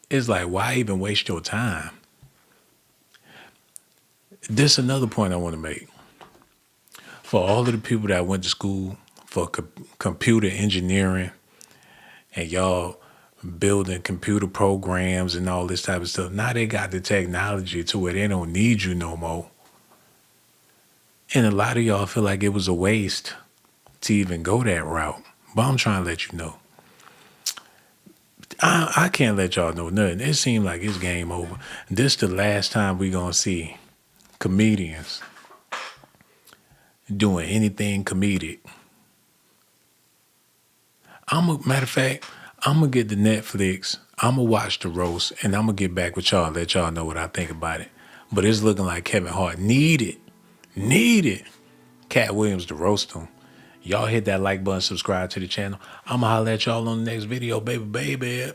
It's like, why even waste your time? This is another point I want to make. For all of the people that went to school for computer engineering and y'all building computer programs and all this type of stuff, now they got the technology to where they don't need you no more. And a lot of y'all feel like it was a waste to even go that route. But I'm trying to let you know. I can't let y'all know nothing. It seems like it's game over. This the last time we gonna see comedians doing anything comedic. Matter of fact, I'm gonna get the Netflix, I'm gonna watch the roast, and I'm gonna get back with y'all and let y'all know what I think about it. But it's looking like Kevin Hart needed Katt Williams to roast him. Y'all hit that like button, subscribe to the channel. I'm gonna holler at y'all on the next video, baby.